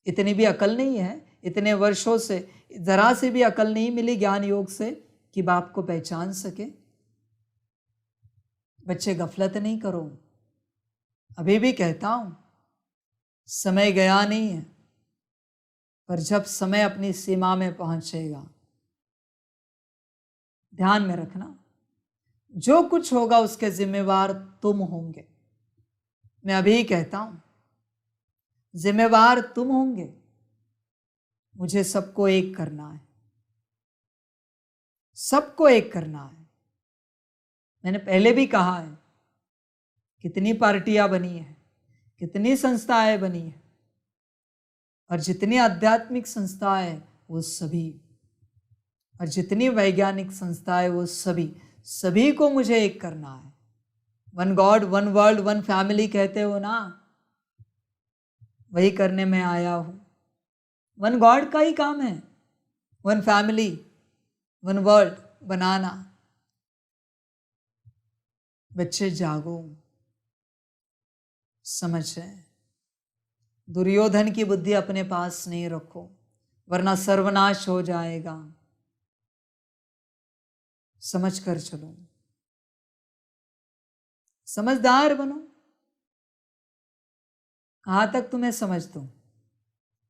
इतनी भी अकल नहीं है, इतने वर्षों से जरा से भी अकल नहीं मिली ज्ञान योग से कि बाप को पहचान सके। बच्चे गफलत नहीं करो। अभी भी कहता हूं, समय गया नहीं है, पर जब समय अपनी सीमा में पहुंचेगा, ध्यान में रखना, जो कुछ होगा उसके जिम्मेवार तुम होंगे। मैं अभी कहता हूं, जिम्मेवार तुम होंगे। मुझे सबको एक करना है, सबको एक करना है। मैंने पहले भी कहा है, कितनी पार्टियां बनी है, कितनी संस्थाएं बनी है, और जितनी आध्यात्मिक संस्थाएं वो सभी, और जितनी वैज्ञानिक संस्थाएं वो सभी, सभी को मुझे एक करना है। One God, one world, one family कहते हो ना, वही करने में आया हूं। वन गॉड का ही काम है वन फैमिली, वन वर्ल्ड बनाना। बच्चे जागो, समझ है, दुर्योधन की बुद्धि अपने पास नहीं रखो, वरना सर्वनाश हो जाएगा। समझ कर चलो, समझदार बनो। कहां तक तुम्हें समझ दो?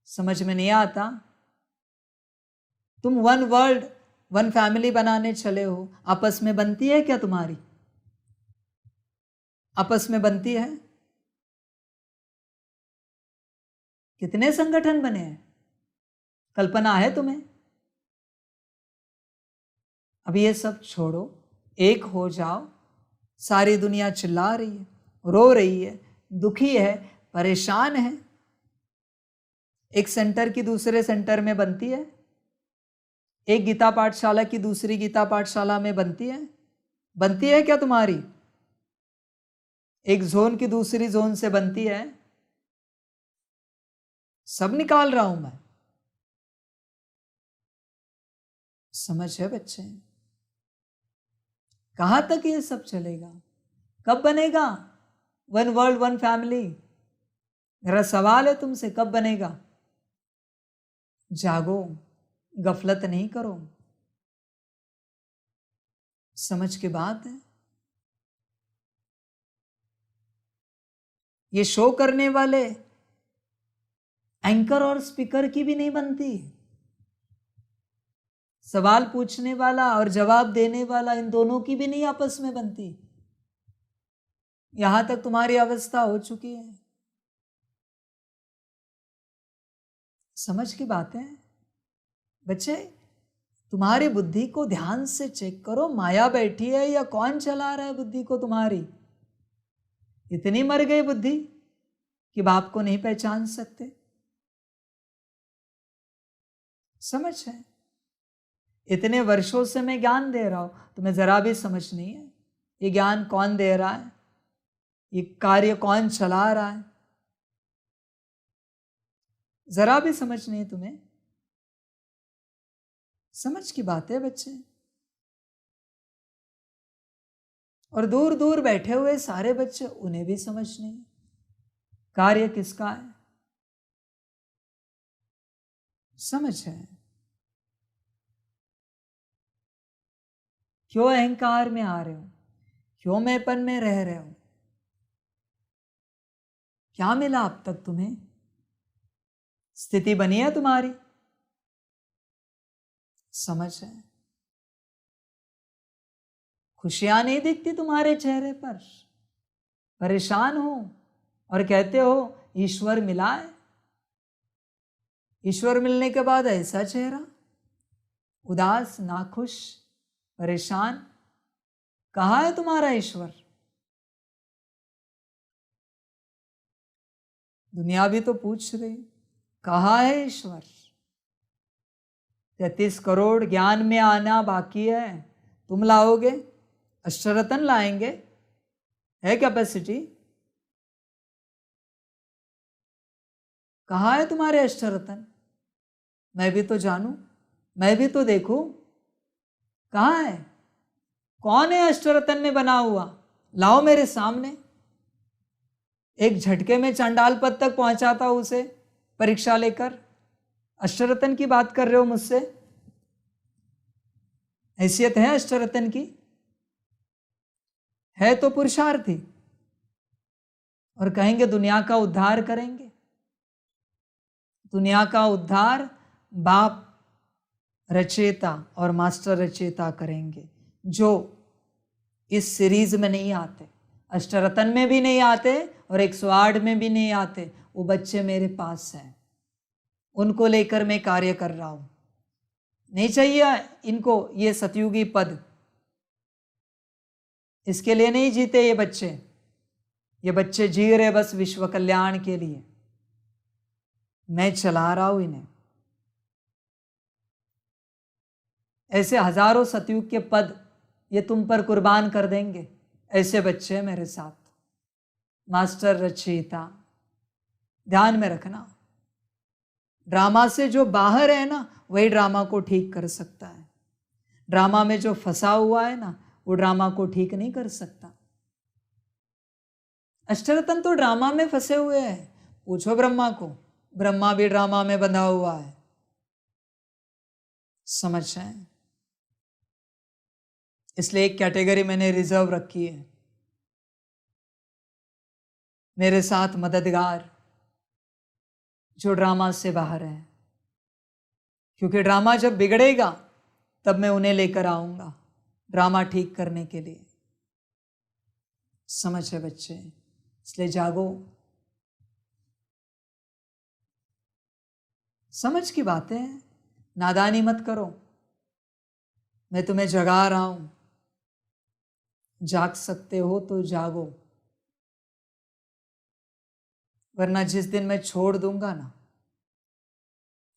समझ में नहीं आता? तुम वन वर्ल्ड, वन फैमिली बनाने चले हो, आपस में बनती है क्या तुम्हारी? आपस में बनती है? कितने संगठन बने हैं? कल्पना है तुम्हें? अभी ये सब छोड़ो, एक हो जाओ। सारी दुनिया चिल्ला रही है, रो रही है, दुखी है, परेशान है। एक सेंटर की दूसरे सेंटर में बनती है, एक गीता पाठशाला की दूसरी गीता पाठशाला में बनती है? बनती है क्या तुम्हारी? एक जोन की दूसरी जोन से बनती है? सब निकाल रहा हूं मैं। समझ है बच्चे? कहां तक ये सब चलेगा? कब बनेगा वन वर्ल्ड, वन फैमिली? मेरा सवाल है तुमसे, कब बनेगा? जागो, गफलत नहीं करो। समझ की बात है। ये शो करने वाले एंकर और स्पीकर की भी नहीं बनती। सवाल पूछने वाला और जवाब देने वाला, इन दोनों की भी नहीं आपस में बनती। यहां तक तुम्हारी अवस्था हो चुकी है। समझ की बात है बच्चे? तुम्हारी बुद्धि को ध्यान से चेक करो, माया बैठी है या कौन चला रहा है बुद्धि को तुम्हारी? इतनी मर गई बुद्धि कि बाप को नहीं पहचान सकते। समझ है? इतने वर्षों से मैं ज्ञान दे रहा हूं, तुम्हें जरा भी समझ नहीं है ये ज्ञान कौन दे रहा है, ये कार्य कौन चला रहा है? जरा भी समझ नहीं तुम्हें। समझ की बात है बच्चे। और दूर दूर बैठे हुए सारे बच्चे, उन्हें भी समझ नहीं कार्य किसका है। समझ है? क्यों अहंकार में आ रहे हो? क्यों मैंपन में रह रहे हो? क्या मिला अब तक तुम्हें? स्थिति बनी है तुम्हारी? समझ है? खुशियां नहीं दिखती तुम्हारे चेहरे पर? परेशान हो और कहते हो ईश्वर मिला है। ईश्वर मिलने के बाद ऐसा चेहरा, उदास, नाखुश, परेशान। कहाँ है तुम्हारा ईश्वर? दुनिया भी तो पूछ रही, कहाँ है ईश्वर? 33 करोड़ ज्ञान में आना बाकी है। तुम लाओगे? अष्टरत्न लाएंगे? है कैपेसिटी? कहाँ है तुम्हारे अष्टरत्न? मैं भी तो जानूं, मैं भी तो देखूं। कहाँ है? कौन है अष्टरत्न में बना हुआ? लाओ मेरे सामने। एक झटके में चांडाल पद तक पहुंचाता उसे परीक्षा लेकर। अष्टरत्न की बात कर रहे हो मुझसे? हैसियत है अष्टरत्न की? है तो पुरुषार्थी, और कहेंगे दुनिया का उद्धार करेंगे। दुनिया का उद्धार बाप रचेता और मास्टर रचेता करेंगे, जो इस सीरीज में नहीं आते, अष्टरत्न में भी नहीं आते और 108 में भी नहीं आते। वो बच्चे मेरे पास हैं, उनको लेकर मैं कार्य कर रहा हूं। नहीं चाहिए इनको ये सतयुगी पद, इसके लिए नहीं जीते ये बच्चे। ये बच्चे जी रहे बस विश्व कल्याण के लिए। मैं चला रहा हूं इन्हें। ऐसे हजारों सतयुग के पद ये तुम पर कुर्बान कर देंगे। ऐसे बच्चे मेरे साथ, मास्टर रचयिता। ध्यान में रखना, ड्रामा से जो बाहर है ना, वही ड्रामा को ठीक कर सकता है। ड्रामा में जो फंसा हुआ है ना, वो ड्रामा को ठीक नहीं कर सकता। अष्टरत्न तो ड्रामा में फंसे हुए हैं। पूछो ब्रह्मा को, ब्रह्मा भी ड्रामा में बंधा हुआ है। समझ रहे हैं? इसलिए एक कैटेगरी मैंने रिजर्व रखी है, मेरे साथ मददगार जो ड्रामा से बाहर है। क्योंकि ड्रामा जब बिगड़ेगा तब मैं उन्हें लेकर आऊंगा ड्रामा ठीक करने के लिए। समझ है बच्चे? इसलिए जागो। समझ की बातें हैं, नादानी मत करो। मैं तुम्हें जगा रहा हूं, जाग सकते हो तो जागो, वरना जिस दिन मैं छोड़ दूंगा ना,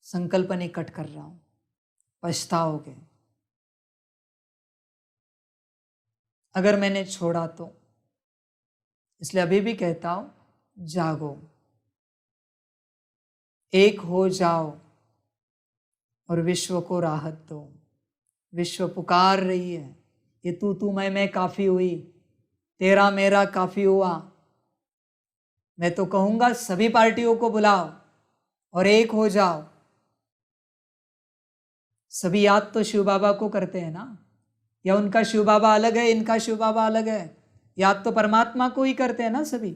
संकल्प निकट कर रहा हूं, पछताओगे। अगर मैंने छोड़ा तो। इसलिए अभी भी कहता हूं, जागो, एक हो जाओ और विश्व को राहत दो। विश्व पुकार रही है, ये तू मैं काफी हुई, तेरा मेरा काफी हुआ। मैं तो कहूंगा सभी पार्टियों को बुलाओ और एक हो जाओ। सभी याद तो शिव बाबा को करते हैं ना, या उनका शिव बाबा अलग है, इनका शिव बाबा अलग है? याद तो परमात्मा को ही करते हैं ना सभी।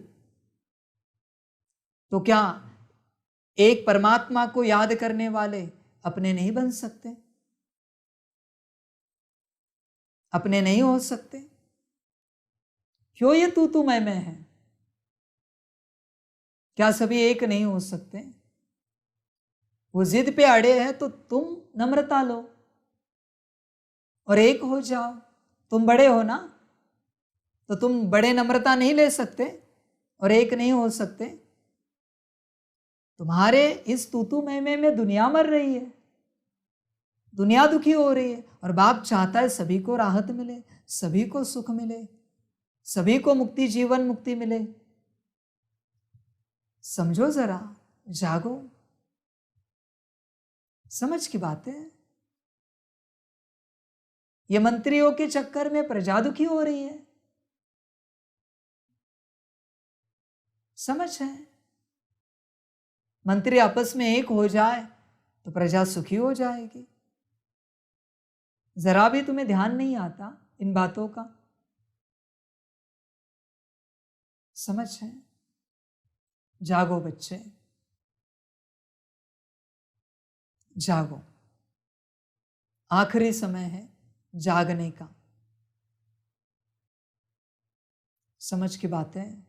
तो क्या एक परमात्मा को याद करने वाले अपने नहीं बन सकते? अपने नहीं हो सकते? क्यों ये तू मैं है? क्या सभी एक नहीं हो सकते? वो जिद पे अड़े हैं तो तुम नम्रता लो और एक हो जाओ। तुम बड़े हो ना, तो तुम बड़े नम्रता नहीं ले सकते और एक नहीं हो सकते? तुम्हारे इस तू मैं दुनिया मर रही है, दुनिया दुखी हो रही है, और बाप चाहता है सभी को राहत मिले, सभी को सुख मिले, सभी को मुक्ति, जीवन मुक्ति मिले। समझो जरा, जागो। समझ की बात है। ये मंत्रियों के चक्कर में प्रजा दुखी हो रही है। समझ है? मंत्री आपस में एक हो जाए तो प्रजा सुखी हो जाएगी। जरा भी तुम्हें ध्यान नहीं आता इन बातों का? समझ है? जागो बच्चे, जागो। आखिरी समय है जागने का। समझ की बातें,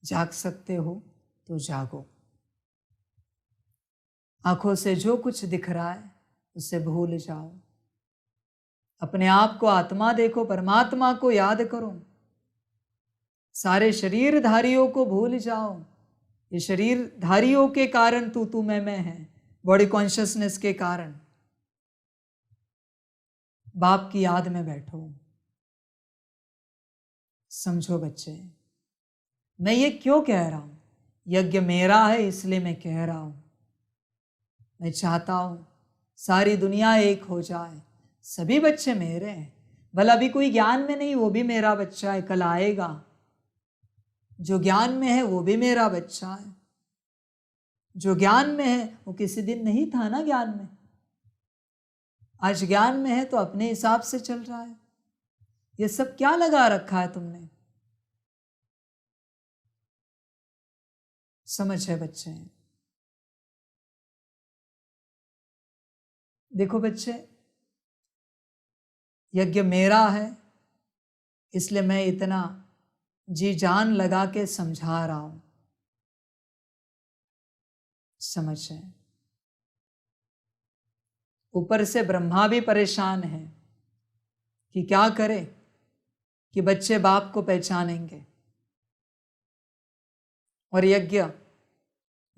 जाग सकते हो तो जागो। आंखों से जो कुछ दिख रहा है उसे भूल जाओ। अपने आप को आत्मा देखो, परमात्मा को याद करो। सारे शरीरधारियों को भूल जाओ। ये शरीरधारियों के कारण तू मैं है, बॉडी कॉन्शियसनेस के कारण। बाप की याद में बैठो। समझो बच्चे, मैं ये क्यों कह रहा हूं? यज्ञ मेरा है इसलिए मैं कह रहा हूं। मैं चाहता हूं सारी दुनिया एक हो जाए। सभी बच्चे मेरे हैं। भला अभी कोई ज्ञान में नहीं, वो भी मेरा बच्चा है, कल आएगा। जो ज्ञान में है वो भी मेरा बच्चा है। जो ज्ञान में है वो किसी दिन नहीं था ना ज्ञान में। आज ज्ञान में है तो अपने हिसाब से चल रहा है। ये सब क्या लगा रखा है तुमने? समझ है बच्चे? देखो बच्चे, यज्ञ मेरा है इसलिए मैं इतना जी जान लगा के समझा रहा हूं। समझ है? ऊपर से ब्रह्मा भी परेशान है कि क्या करे कि बच्चे बाप को पहचानेंगे, और यज्ञ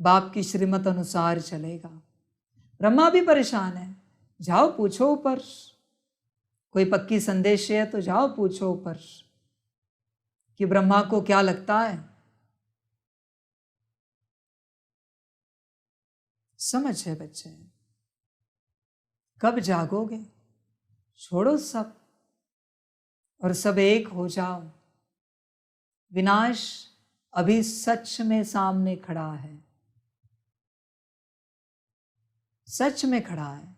बाप की श्रीमत अनुसार चलेगा। ब्रह्मा भी परेशान है। जाओ पूछो ऊपर, कोई पक्की संदेश है तो जाओ पूछो ऊपर कि ब्रह्मा को क्या लगता है। समझ है बच्चे? कब जागोगे? छोड़ो सब और सब एक हो जाओ। विनाश अभी सच में सामने खड़ा है, सच में खड़ा है।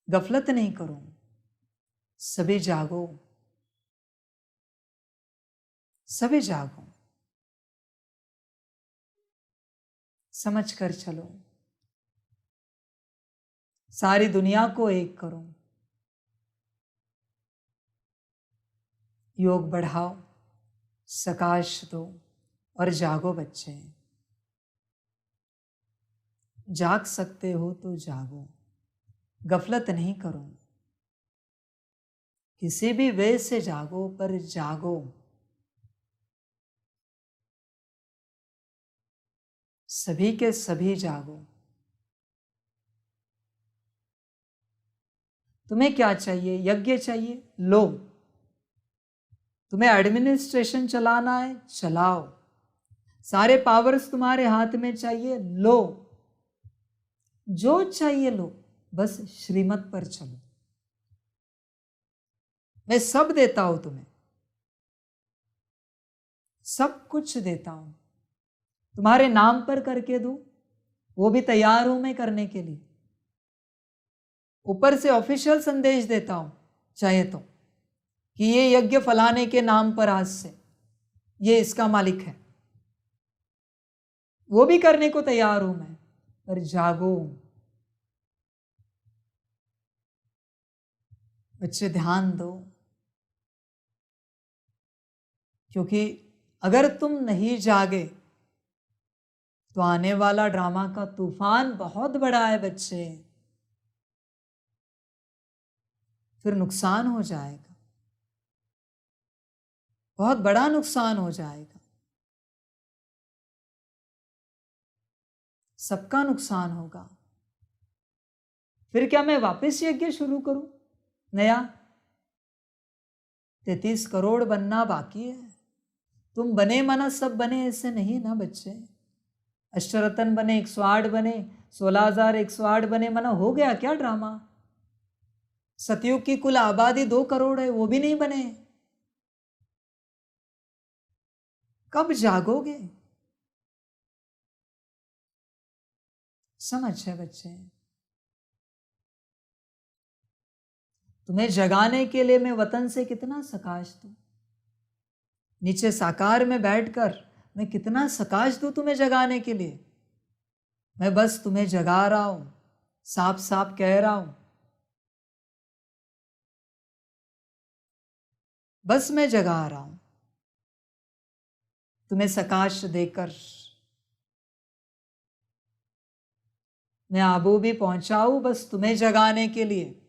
गफलत नहीं करो, सभी जागो, सभी जागो। समझ कर चलो। सारी दुनिया को एक करो। योग बढ़ाओ, सकाश दो और जागो बच्चे। जाग सकते हो तो जागो, गफलत नहीं करो। किसी भी वे से जागो, पर जागो। सभी के सभी जागो। तुम्हें क्या चाहिए? यज्ञ चाहिए? लो। तुम्हें एडमिनिस्ट्रेशन चलाना है? चलाओ। सारे पावर्स तुम्हारे हाथ में चाहिए? लो। जो चाहिए लो, बस श्रीमत पर चलो। मैं सब देता हूं तुम्हें, सब कुछ देता हूं। तुम्हारे नाम पर करके दूं, वो भी तैयार हूं मैं करने के लिए। ऊपर से ऑफिशियल संदेश देता हूं चाहे तो, कि ये यज्ञ फलाने के नाम पर आज से ये इसका मालिक है। वो भी करने को तैयार हूं मैं, पर जागो बच्चे, ध्यान दो। क्योंकि अगर तुम नहीं जागे तो आने वाला ड्रामा का तूफान बहुत बड़ा है बच्चे। फिर नुकसान हो जाएगा, बहुत बड़ा नुकसान हो जाएगा। सबका नुकसान होगा। फिर क्या मैं वापस यज्ञ शुरू करूं नया? 33 करोड़ बनना बाकी है। तुम बने माना सब बने, ऐसे नहीं ना बच्चे। अष्टरत्न बने, 108 बने, 16,108 बने, माना हो गया क्या ड्रामा? सतयुग की कुल आबादी 2 करोड़ है, वो भी नहीं बने। कब जागोगे? समझ है बच्चे? तुम्हें जगाने के लिए मैं वतन से कितना सकाश दूं, नीचे साकार में बैठकर मैं कितना सकाश दूं तुम्हें जगाने के लिए। मैं बस तुम्हें जगा रहा हूं, साफ साफ कह रहा हूं, बस मैं जगा रहा हूं तुम्हें सकाश देकर। मैं आबू भी पहुंचाऊं बस तुम्हें जगाने के लिए।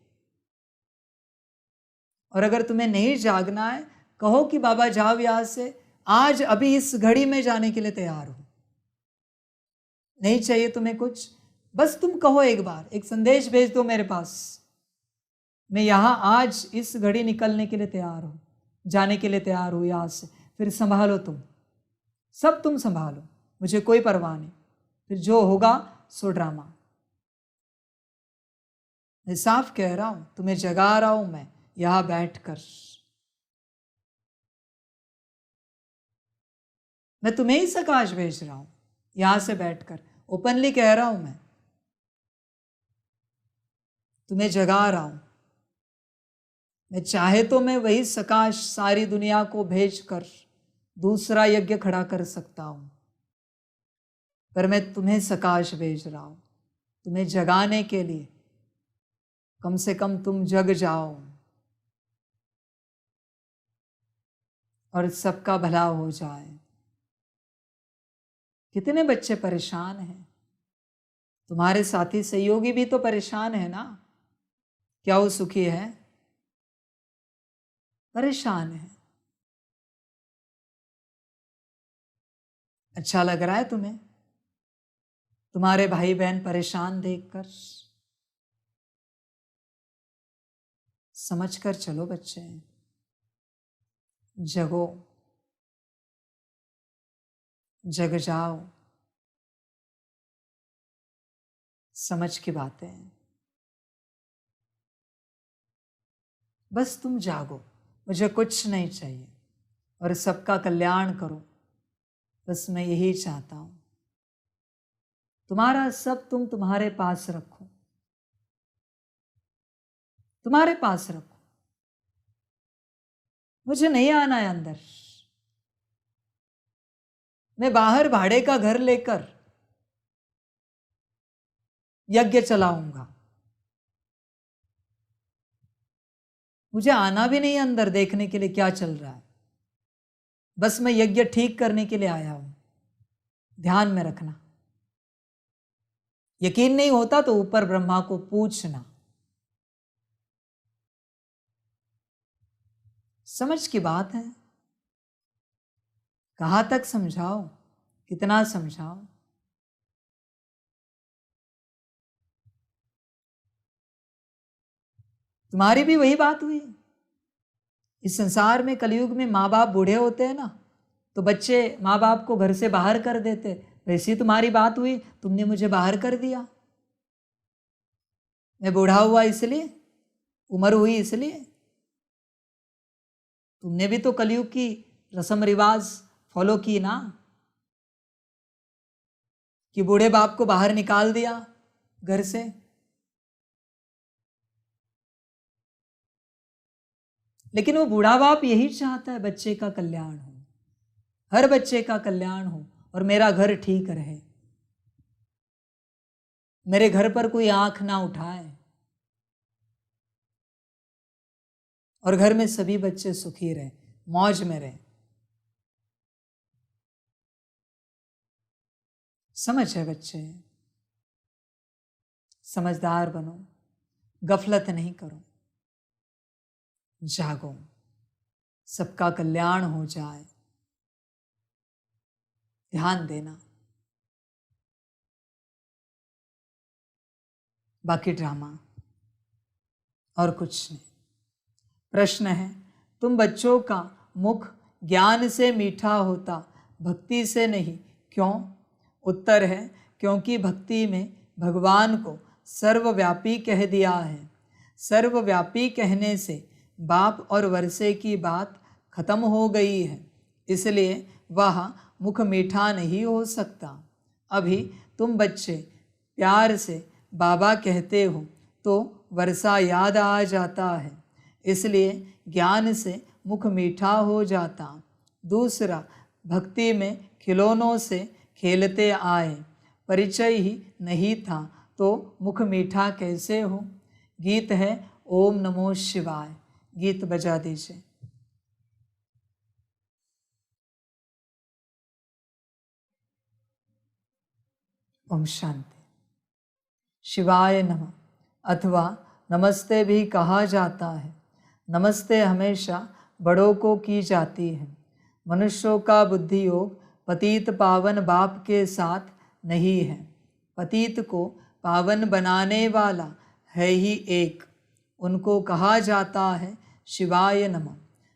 और अगर तुम्हें नहीं जागना है, कहो कि बाबा जाओ यहां से, आज अभी इस घड़ी में जाने के लिए तैयार हो। नहीं चाहिए तुम्हें कुछ, बस तुम कहो एक बार, एक संदेश भेज दो मेरे पास, मैं यहां आज इस घड़ी निकलने के लिए तैयार हूं, जाने के लिए तैयार हूं यहां से। फिर संभालो तुम, सब तुम संभालो, मुझे कोई परवाह नहीं। फिर जो होगा सो ड्रामा। मैं साफ कह रहा हूं, तुम्हें जगा रहा हूं मैं यहां बैठकर। मैं तुम्हें ही सकाश भेज रहा हूं यहां से बैठकर, ओपनली कह रहा हूं मैं तुम्हें जगा रहा हूं। मैं चाहे तो मैं वही सकाश सारी दुनिया को भेजकर दूसरा यज्ञ खड़ा कर सकता हूं, पर मैं तुम्हें सकाश भेज रहा हूं तुम्हें जगाने के लिए। कम से कम तुम जग जाओ और सबका भला हो जाए। कितने बच्चे परेशान हैं, तुम्हारे साथी सहयोगी भी तो परेशान है ना? क्या वो सुखी है? परेशान है। अच्छा लग रहा है तुम्हें तुम्हारे भाई बहन परेशान देखकर? समझ कर चलो बच्चे, जगो, जग जाओ। समझ की बातें, बस तुम जागो, मुझे कुछ नहीं चाहिए और सबका कल्याण करो, बस मैं यही चाहता हूं। तुम्हारा सब तुम तुम्हारे पास रखो, तुम्हारे पास रखो, मुझे नहीं आना है अंदर। मैं बाहर भाड़े का घर लेकर यज्ञ चलाऊंगा, मुझे आना भी नहीं अंदर देखने के लिए क्या चल रहा है। बस मैं यज्ञ ठीक करने के लिए आया हूं, ध्यान में रखना। यकीन नहीं होता तो ऊपर ब्रह्मा को पूछना। समझ की बात है। कहां तक समझाओ, कितना समझाओ? तुम्हारी भी वही बात हुई। इस संसार में कलयुग में माँ बाप बूढ़े होते हैं ना, तो बच्चे माँ बाप को घर से बाहर कर देते। वैसी तुम्हारी बात हुई, तुमने मुझे बाहर कर दिया। मैं बूढ़ा हुआ इसलिए, उम्र हुई इसलिए। तुमने भी तो कलयुग की रस्म रिवाज फॉलो की ना, कि बूढ़े बाप को बाहर निकाल दिया घर से। लेकिन वो बूढ़ा बाप यही चाहता है बच्चे का कल्याण हो, हर बच्चे का कल्याण हो और मेरा घर ठीक रहे, मेरे घर पर कोई आंख ना उठाए और घर में सभी बच्चे सुखी रहे, मौज में रहे। समझ है बच्चे? समझदार बनो, गफलत नहीं करो, जागो, सबका कल्याण हो जाए, ध्यान देना। बाकी ड्रामा और कुछ नहीं। प्रश्न है, तुम बच्चों का मुख ज्ञान से मीठा होता, भक्ति से नहीं, क्यों? उत्तर है, क्योंकि भक्ति में भगवान को सर्वव्यापी कह दिया है। सर्वव्यापी कहने से बाप और वर्षे की बात खत्म हो गई है, इसलिए वह मुख मीठा नहीं हो सकता। अभी तुम बच्चे प्यार से बाबा कहते हो तो वर्षा याद आ जाता है, इसलिए ज्ञान से मुख मीठा हो जाता। दूसरा, भक्ति में खिलौनों से खेलते आए, परिचय ही नहीं था तो मुख मीठा कैसे हो। गीत है ओम नमो शिवाय। गीत बजा दीजिए। ओम शांति। शिवाय नमः अथवा नमस्ते भी कहा जाता है। नमस्ते हमेशा बड़ों को की जाती है। मनुष्यों का बुद्धि योग पतित पावन बाप के साथ नहीं है। पतित को पावन बनाने वाला है ही एक, उनको कहा जाता है शिवाय नमः।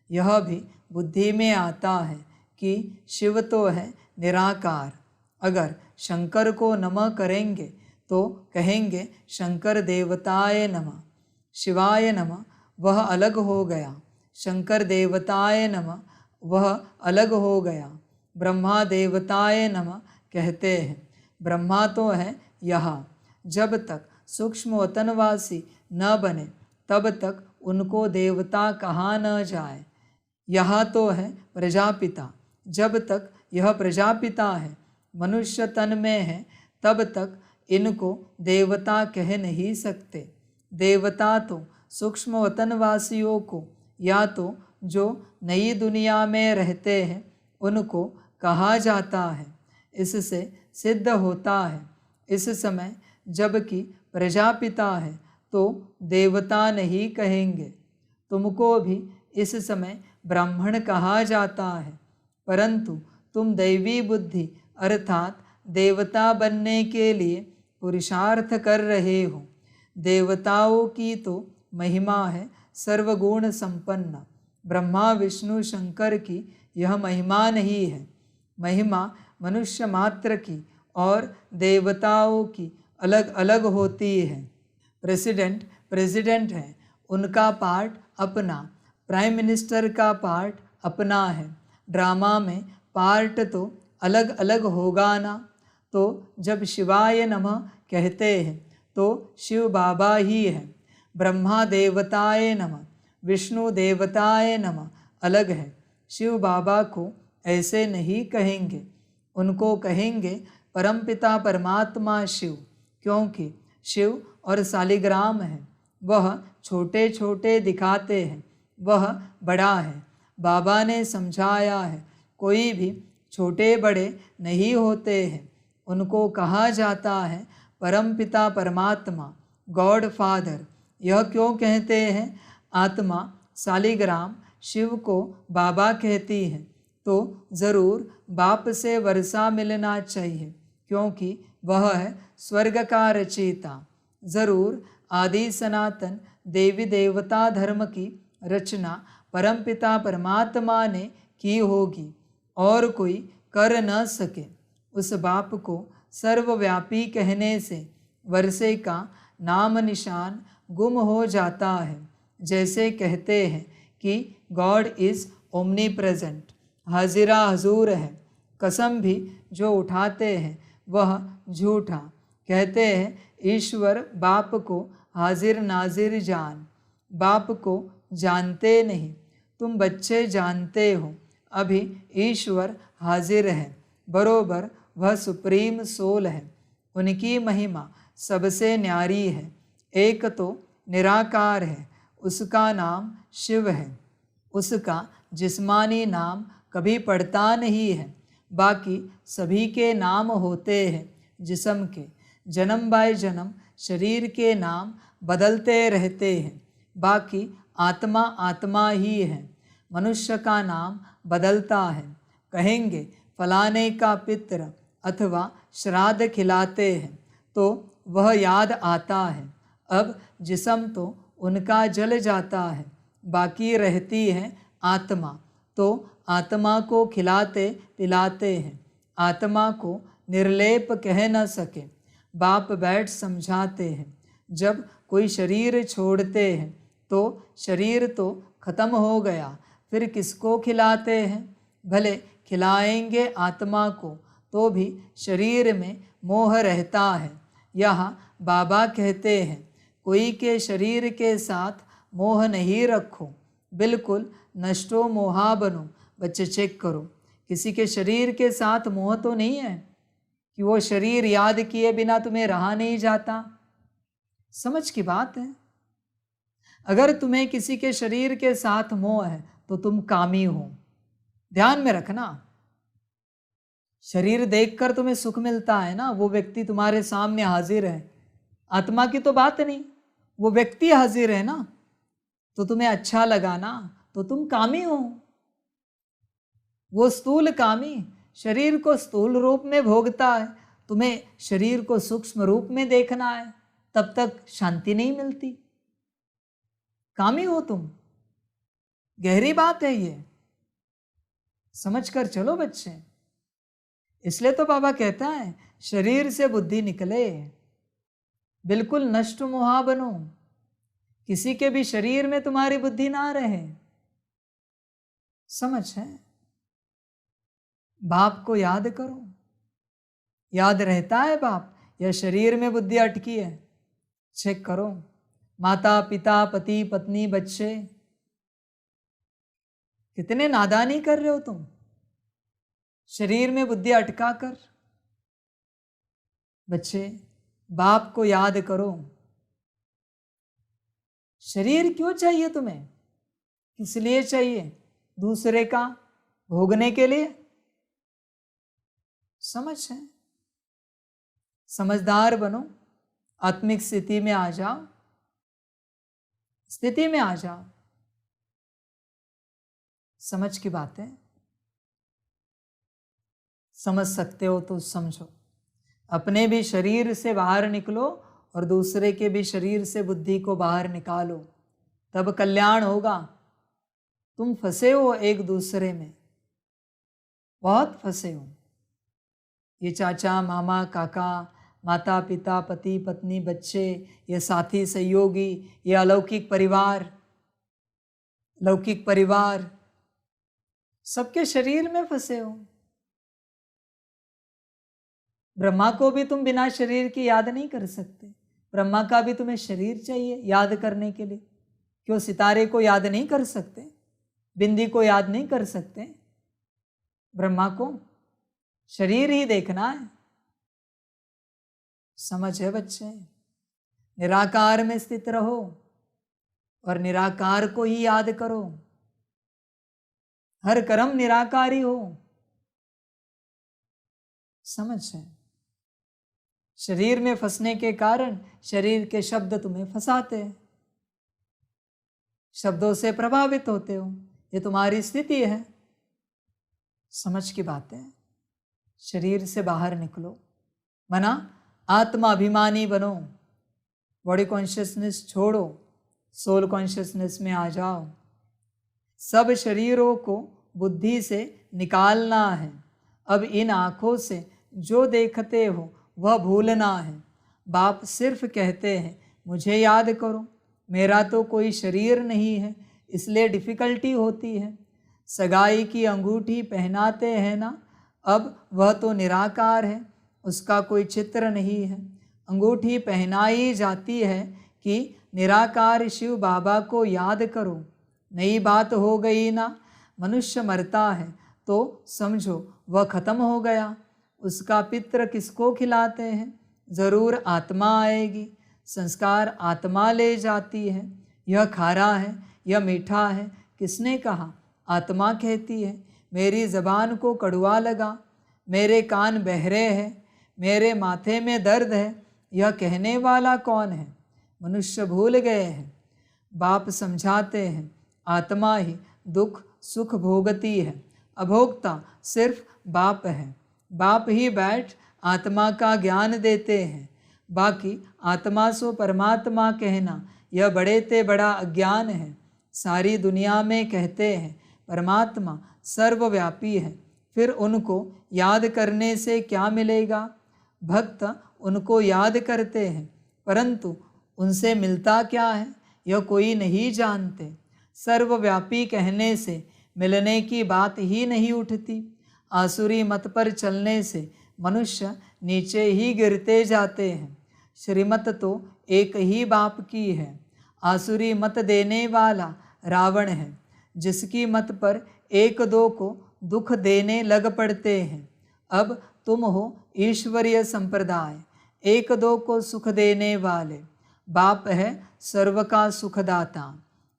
यह भी बुद्धि में आता है कि शिव तो है निराकार। अगर शंकर को नमः करेंगे तो कहेंगे शंकर देवताय नमः। शिवाय नमः वह अलग हो गया, शंकर देवताय नमः वह अलग हो गया। ब्रह्मा देवताय नमः कहते हैं। ब्रह्मा तो है यहाँ। जब तक सूक्ष्म वतनवासी न बने तब तक उनको देवता कहा न जाए। यहाँ तो है प्रजापिता। जब तक यह प्रजापिता है, मनुष्य तन में है, तब तक इनको देवता कह नहीं सकते। देवता तो सूक्ष्म वतनवासियों को या तो जो नई दुनिया में रहते हैं उनको कहा जाता है। इससे सिद्ध होता है इस समय जबकि प्रजापिता है तो देवता नहीं कहेंगे। तुमको भी इस समय ब्राह्मण कहा जाता है, परंतु तुम दैवी बुद्धि अर्थात देवता बनने के लिए पुरुषार्थ कर रहे हो। देवताओं की तो महिमा है सर्वगुण संपन्न। ब्रह्मा विष्णु शंकर की यह महिमा नहीं है। महिमा मनुष्य मात्र की और देवताओं की अलग अलग होती है। प्रेसिडेंट प्रेसिडेंट है, उनका पार्ट अपना, प्राइम मिनिस्टर का पार्ट अपना है। ड्रामा में पार्ट तो अलग अलग होगा ना। तो जब शिवाय नमः कहते हैं तो शिव बाबा ही है। ब्रह्मा देवताय नमः, विष्णु देवताय नमः अलग है। शिव बाबा को ऐसे नहीं कहेंगे, उनको कहेंगे परमपिता परमात्मा शिव, क्योंकि शिव और शालिग्राम है। वह छोटे छोटे दिखाते हैं, वह बड़ा है। बाबा ने समझाया है कोई भी छोटे बड़े नहीं होते हैं। उनको कहा जाता है परमपिता परमात्मा, गॉड फादर। यह क्यों कहते हैं? आत्मा शालिग्राम शिव को बाबा कहती है तो ज़रूर बाप से वर्षा मिलना चाहिए, क्योंकि वह है स्वर्ग का रचयिता। ज़रूर आदि सनातन देवी देवता धर्म की रचना परमपिता परमात्मा ने की होगी और कोई कर न सके। उस बाप को सर्वव्यापी कहने से वर्षे का नाम निशान गुम हो जाता है। जैसे कहते हैं कि गॉड इज़ ओमनी प्रेजेंट, हाजिरा हजूर है। कसम भी जो उठाते हैं वह झूठा। कहते हैं ईश्वर बाप को हाजिर नाजिर जान। बाप को जानते नहीं, तुम बच्चे जानते हो। अभी ईश्वर हाजिर है, बरोबर वह सुप्रीम सोल है। उनकी महिमा सबसे न्यारी है। एक तो निराकार है, उसका नाम शिव है। उसका जिस्मानी नाम कभी पढ़ता नहीं है। बाकी सभी के नाम होते हैं जिस्म के। जन्म बाय जन्म शरीर के नाम बदलते रहते हैं। बाकी आत्मा आत्मा ही है। मनुष्य का नाम बदलता है। कहेंगे फलाने का पित्र अथवा श्राद्ध खिलाते हैं तो वह याद आता है। अब जिस्म तो उनका जल जाता है, बाकी रहती है आत्मा। तो आत्मा को खिलाते पिलाते हैं। आत्मा को निर्लेप कह न सके। बाप बैठ समझाते हैं। जब कोई शरीर छोड़ते हैं तो शरीर तो खत्म हो गया, फिर किसको खिलाते हैं? भले खिलाएंगे आत्मा को तो भी शरीर में मोह रहता है। यहाँ बाबा कहते हैं कोई के शरीर के साथ मोह नहीं रखो, बिल्कुल नष्टो मोहा बनो। बच्चे चेक करो, किसी के शरीर के साथ मोह तो नहीं है कि वो शरीर याद किए बिना तुम्हें रहा नहीं जाता। समझ की बात है। अगर तुम्हें किसी के शरीर के साथ मोह है तो तुम कामी हो। ध्यान में रखना, शरीर देखकर तुम्हें सुख मिलता है ना, वो व्यक्ति तुम्हारे सामने हाजिर है, आत्मा की तो बात नहीं, वो व्यक्ति हाजिर है ना, तो तुम्हें अच्छा लगा ना, तो तुम कामी हो। वो स्थूल कामी शरीर को स्थूल रूप में भोगता है, तुम्हें शरीर को सूक्ष्म रूप में देखना है, तब तक शांति नहीं मिलती, कामी हो तुम। गहरी बात है ये, समझ कर चलो बच्चे। इसलिए तो बाबा कहता है शरीर से बुद्धि निकले, बिल्कुल नष्ट मोहा बनो, किसी के भी शरीर में तुम्हारी बुद्धि ना रहे। समझ है। बाप को याद करो, याद रहता है बाप या शरीर में बुद्धि अटकी है? चेक करो, माता पिता पति पत्नी बच्चे, कितने नादानी कर रहे हो तुम शरीर में बुद्धि अटका कर। बच्चे बाप को याद करो। शरीर क्यों चाहिए तुम्हें? किस लिए चाहिए? दूसरे का भोगने के लिए? समझ है। समझदार बनो, आत्मिक स्थिति में आ जाओ, स्थिति में आ जाओ। समझ की बातें समझ सकते हो तो समझो। अपने भी शरीर से बाहर निकलो और दूसरे के भी शरीर से बुद्धि को बाहर निकालो, तब कल्याण होगा। तुम फंसे हो एक दूसरे में, बहुत फंसे हो। ये चाचा मामा काका, माता पिता पति पत्नी बच्चे, ये साथी सहयोगी, ये अलौकिक परिवार, लौकिक परिवार, सबके शरीर में फंसे हो। ब्रह्मा को भी तुम बिना शरीर की याद नहीं कर सकते, ब्रह्मा का भी तुम्हें शरीर चाहिए याद करने के लिए। क्यों सितारे को याद नहीं कर सकते? बिंदी को याद नहीं कर सकते? ब्रह्मा को शरीर ही देखना है। समझ है बच्चे। निराकार में स्थित रहो और निराकार को ही याद करो। हर कर्म निराकारी हो। समझ है। शरीर में फंसने के कारण शरीर के शब्द तुम्हें फंसाते हैं, शब्दों से प्रभावित होते हो, ये तुम्हारी स्थिति है। समझ की बात है। शरीर से बाहर निकलो, मना आत्माभिमानी बनो, बॉडी कॉन्शियसनेस छोड़ो, सोल कॉन्शियसनेस में आ जाओ। सब शरीरों को बुद्धि से निकालना है। अब इन आँखों से जो देखते हो वह भूलना है। बाप सिर्फ कहते हैं मुझे याद करो, मेरा तो कोई शरीर नहीं है, इसलिए डिफ़िकल्टी होती है। सगाई की अंगूठी पहनाते हैं ना, अब वह तो निराकार है, उसका कोई चित्र नहीं है। अंगूठी पहनाई जाती है कि निराकार शिव बाबा को याद करो। नई बात हो गई ना, मनुष्य मरता है तो समझो वह खत्म हो गया। उसका पित्र किसको खिलाते हैं? ज़रूर आत्मा आएगी, संस्कार आत्मा ले जाती है। यह खारा है, यह मीठा है, किसने कहा? आत्मा कहती है। मेरी ज़बान को कड़वा लगा, मेरे कान बहरे हैं, मेरे माथे में दर्द है, यह कहने वाला कौन है? मनुष्य भूल गए हैं। बाप समझाते हैं आत्मा ही दुख सुख भोगती है, अभोक्ता सिर्फ बाप है। बाप ही बैठ आत्मा का ज्ञान देते हैं, बाकी आत्मा सो परमात्मा कहना यह बड़े ते बड़ा अज्ञान है। सारी दुनिया में कहते हैं परमात्मा सर्वव्यापी है, फिर उनको याद करने से क्या मिलेगा? भक्त उनको याद करते हैं, परंतु उनसे मिलता क्या है यह कोई नहीं जानते। सर्वव्यापी कहने से मिलने की बात ही नहीं उठती। आसुरी मत पर चलने से मनुष्य नीचे ही गिरते जाते हैं। श्रीमत तो एक ही बाप की है। आसुरी मत देने वाला रावण है, जिसकी मत पर एक दो को दुख देने लग पड़ते हैं। अब तुम हो ईश्वरीय संप्रदाय, एक दो को सुख देने वाले। बाप है सर्व का सुखदाता।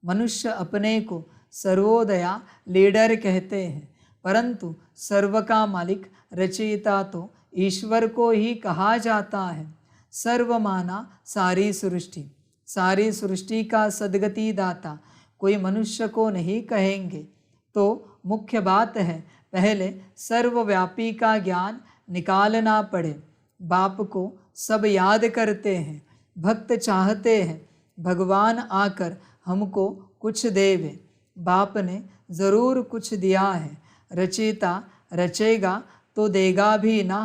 मनुष्य अपने को सर्वोदया लीडर कहते हैं, परंतु सर्व का मालिक रचयिता तो ईश्वर को ही कहा जाता है। सर्व माना सारी सृष्टि, सारी सृष्टि का सद्गति दाता कोई मनुष्य को नहीं कहेंगे। तो मुख्य बात है पहले सर्वव्यापी का ज्ञान निकालना पड़े। बाप को सब याद करते हैं, भक्त चाहते हैं भगवान आकर हमको कुछ देवे। बाप ने ज़रूर कुछ दिया है, रचयिता रचेगा तो देगा भी ना।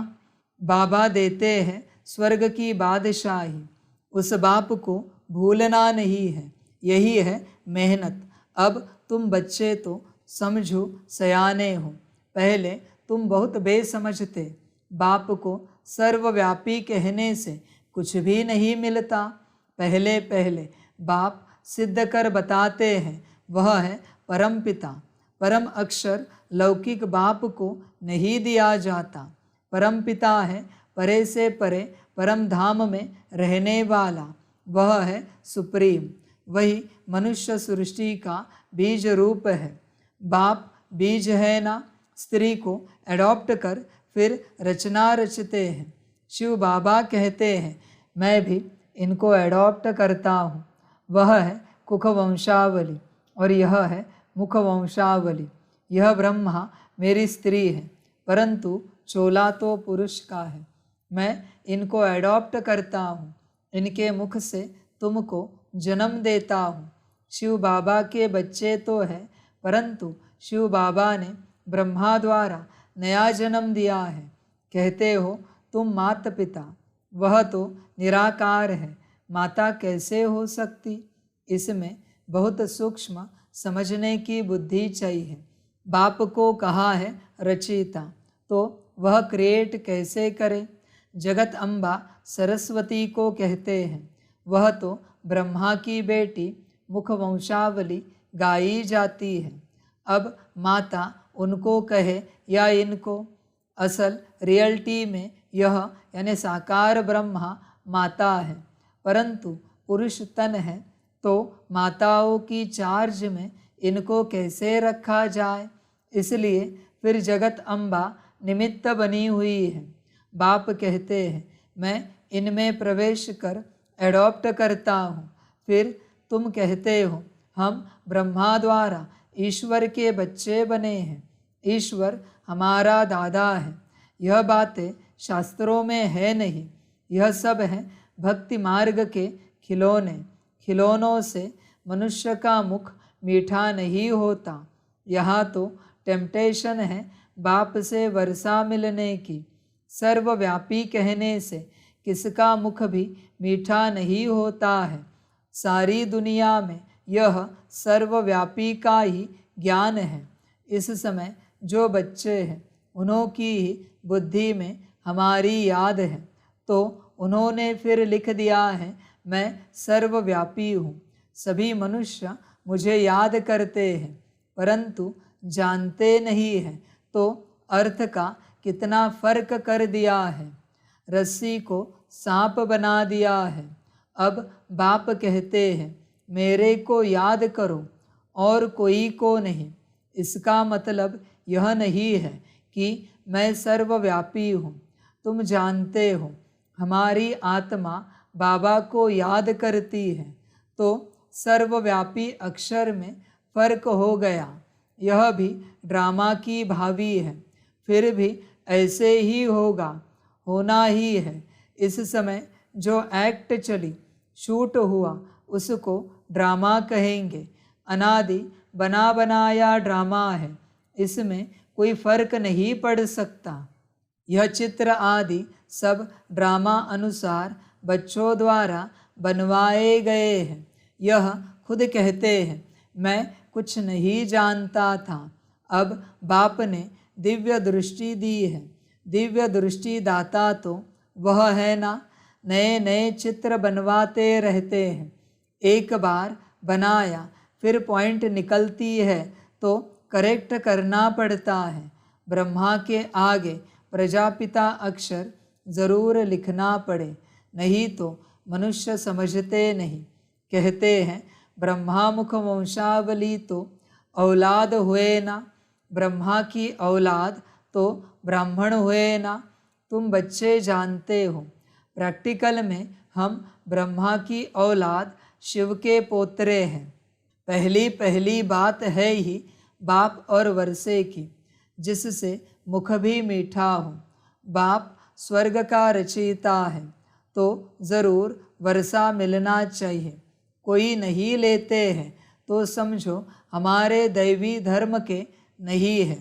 बाबा देते हैं स्वर्ग की बादशाही, उस बाप को भूलना नहीं है, यही है मेहनत। अब तुम बच्चे तो समझो सयाने हो, पहले तुम बहुत बेसमझ थे। बाप को सर्वव्यापी कहने से कुछ भी नहीं मिलता। पहले पहले बाप सिद्ध कर बताते हैं, वह है परम पिता। परम अक्षर लौकिक बाप को नहीं दिया जाता। परम पिता है परे से परे परम धाम में रहने वाला, वह है सुप्रीम। वही मनुष्य सृष्टि का बीज रूप है। बाप बीज है ना, स्त्री को एडॉप्ट कर फिर रचना रचते हैं। शिव बाबा कहते हैं मैं भी इनको एडॉप्ट करता हूँ। वह है कुख वंशावली और यह है मुख वंशावली। यह ब्रह्मा मेरी स्त्री है, परंतु चोला तो पुरुष का है। मैं इनको एडॉप्ट करता हूँ, इनके मुख से तुमको जन्म देता हूँ। शिव बाबा के बच्चे तो है, परंतु शिव बाबा ने ब्रह्मा द्वारा नया जन्म दिया है। कहते हो तुम माता पिता, वह तो निराकार है, माता कैसे हो सकती? इसमें बहुत सूक्ष्म समझने की बुद्धि चाहिए। बाप को कहा है रचयिता, तो वह क्रिएट कैसे करे? जगत अम्बा सरस्वती को कहते हैं, वह तो ब्रह्मा की बेटी मुख वंशावली गाई जाती है। अब माता उनको कहे या इनको, असल रियलिटी में यह यानी साकार ब्रह्मा माता है, परंतु पुरुष तन है, तो माताओं की चार्ज में इनको कैसे रखा जाए? इसलिए फिर जगत अम्बा निमित्त बनी हुई है। बाप कहते हैं मैं इनमें प्रवेश कर एडॉप्ट करता हूँ। फिर तुम कहते हो हम ब्रह्मा द्वारा ईश्वर के बच्चे बने हैं, ईश्वर हमारा दादा है। यह बातें शास्त्रों में है नहीं, यह सब है भक्ति मार्ग के खिलौने। खिलौनों से मनुष्य का मुख मीठा नहीं होता। यहाँ तो टेम्पटेशन है बाप से वर्षा मिलने की। सर्वव्यापी कहने से किसका मुख भी मीठा नहीं होता है। सारी दुनिया में यह सर्वव्यापी का ही ज्ञान है। इस समय जो बच्चे हैं उन्हों की ही बुद्धि में हमारी याद है, तो उन्होंने फिर लिख दिया है मैं सर्वव्यापी हूँ। सभी मनुष्य मुझे याद करते हैं, परंतु जानते नहीं हैं, तो अर्थ का कितना फर्क कर दिया है। रस्सी को सांप बना दिया है। अब बाप कहते हैं मेरे को याद करो और कोई को नहीं। इसका मतलब यह नहीं है कि मैं सर्वव्यापी हूँ। तुम जानते हो हमारी आत्मा बाबा को याद करती है, तो सर्वव्यापी अक्षर में फर्क हो गया। यह भी ड्रामा की भावी है, फिर भी ऐसे ही होगा, होना ही है। इस समय जो एक्ट चली, शूट हुआ, उसको ड्रामा कहेंगे। अनादि बना बनाया ड्रामा है, इसमें कोई फर्क नहीं पड़ सकता। यह चित्र आदि सब ड्रामा अनुसार बच्चों द्वारा बनवाए गए हैं। यह खुद कहते हैं मैं कुछ नहीं जानता था, अब बाप ने दिव्य दृष्टि दी है। दिव्य दृष्टि दाता तो वह है ना, नए नए चित्र बनवाते रहते हैं। एक बार बनाया फिर पॉइंट निकलती है तो करेक्ट करना पड़ता है। ब्रह्मा के आगे प्रजापिता अक्षर ज़रूर लिखना पड़े, नहीं तो मनुष्य समझते नहीं। कहते हैं ब्रह्मा मुख वंशावली तो औलाद हुए ना, ब्रह्मा की औलाद तो ब्राह्मण हुए ना। तुम बच्चे जानते हो, प्रैक्टिकल में हम ब्रह्मा की औलाद शिव के पोतरे हैं। पहली बात है ही बाप और वर्षे की, जिससे मुख भी मीठा हो। बाप स्वर्ग का रचयिता है तो ज़रूर वर्षा मिलना चाहिए। कोई नहीं लेते हैं तो समझो हमारे दैवी धर्म के नहीं है।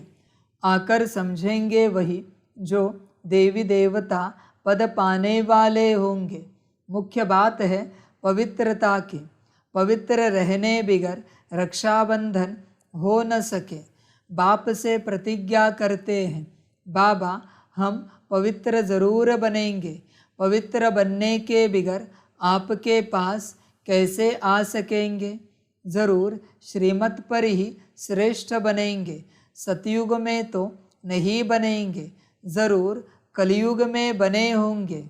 आकर समझेंगे वही जो देवी देवता पद पाने वाले होंगे। मुख्य बात है पवित्रता की। पवित्र रहने बिगर रक्षाबंधन हो न सके। बाप से प्रतिज्ञा करते हैं, बाबा हम पवित्र ज़रूर बनेंगे। पवित्र बनने के बिगर आपके पास कैसे आ सकेंगे। ज़रूर श्रीमत पर ही श्रेष्ठ बनेंगे। सतयुग में तो नहीं बनेंगे, ज़रूर कलयुग में बने होंगे।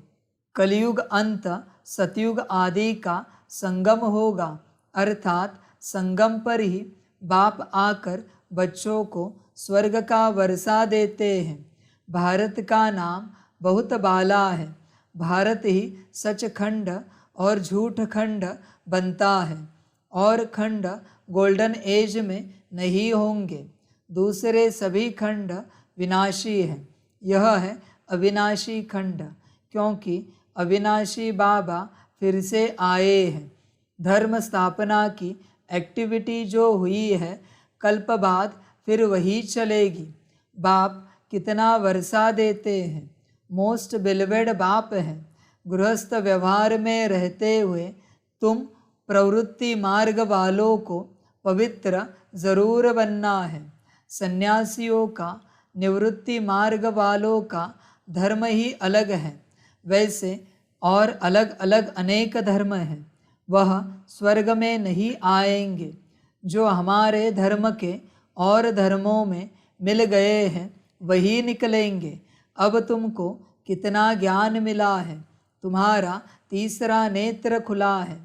कलयुग अंत सतयुग आदि का संगम होगा, अर्थात संगम पर ही बाप आकर बच्चों को स्वर्ग का वर्षा देते हैं। भारत का नाम बहुत बाला है। भारत ही सचखंड और झूठ खंड बनता है, और खंड गोल्डन एज में नहीं होंगे। दूसरे सभी खंड विनाशी हैं। यह है अविनाशी खंड, क्योंकि अविनाशी बाबा फिर से आए हैं। धर्म स्थापना की एक्टिविटी जो हुई है, कल्प बाद फिर वही चलेगी। बाप कितना वर्षा देते हैं। मोस्ट बिलवेड बाप हैं। गृहस्थ व्यवहार में रहते हुए तुम प्रवृत्ति मार्ग वालों को पवित्र ज़रूर बनना है। सन्यासियों का, निवृत्ति मार्ग वालों का धर्म ही अलग है। वैसे और अलग अलग अनेक धर्म हैं, वह स्वर्ग में नहीं आएंगे। जो हमारे धर्म के और धर्मों में मिल गए हैं वही निकलेंगे। अब तुमको कितना ज्ञान मिला है। तुम्हारा तीसरा नेत्र खुला है।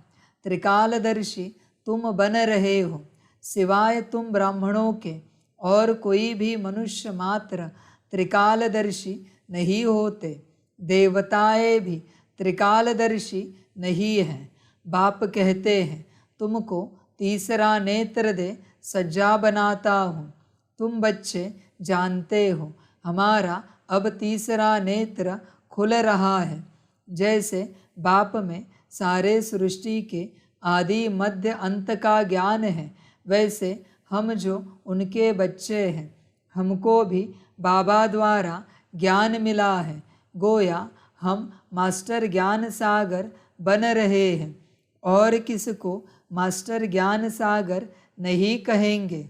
त्रिकालदर्शी तुम बन रहे हो। सिवाय तुम ब्राह्मणों के और कोई भी मनुष्य मात्र त्रिकालदर्शी नहीं होते। देवताएं भी त्रिकालदर्शी नहीं हैं। बाप कहते हैं तुमको तीसरा नेत्र दे सज्जा बनाता हूँ। तुम बच्चे जानते हो हमारा अब तीसरा नेत्र खुल रहा है। जैसे बाप में सारे सृष्टि के आदि मध्य अंत का ज्ञान है, वैसे हम जो उनके बच्चे हैं, हमको भी बाबा द्वारा ज्ञान मिला है। गोया हम मास्टर ज्ञान सागर बन रहे हैं, और किसको मास्टर ज्ञान सागर नहीं कहेंगे,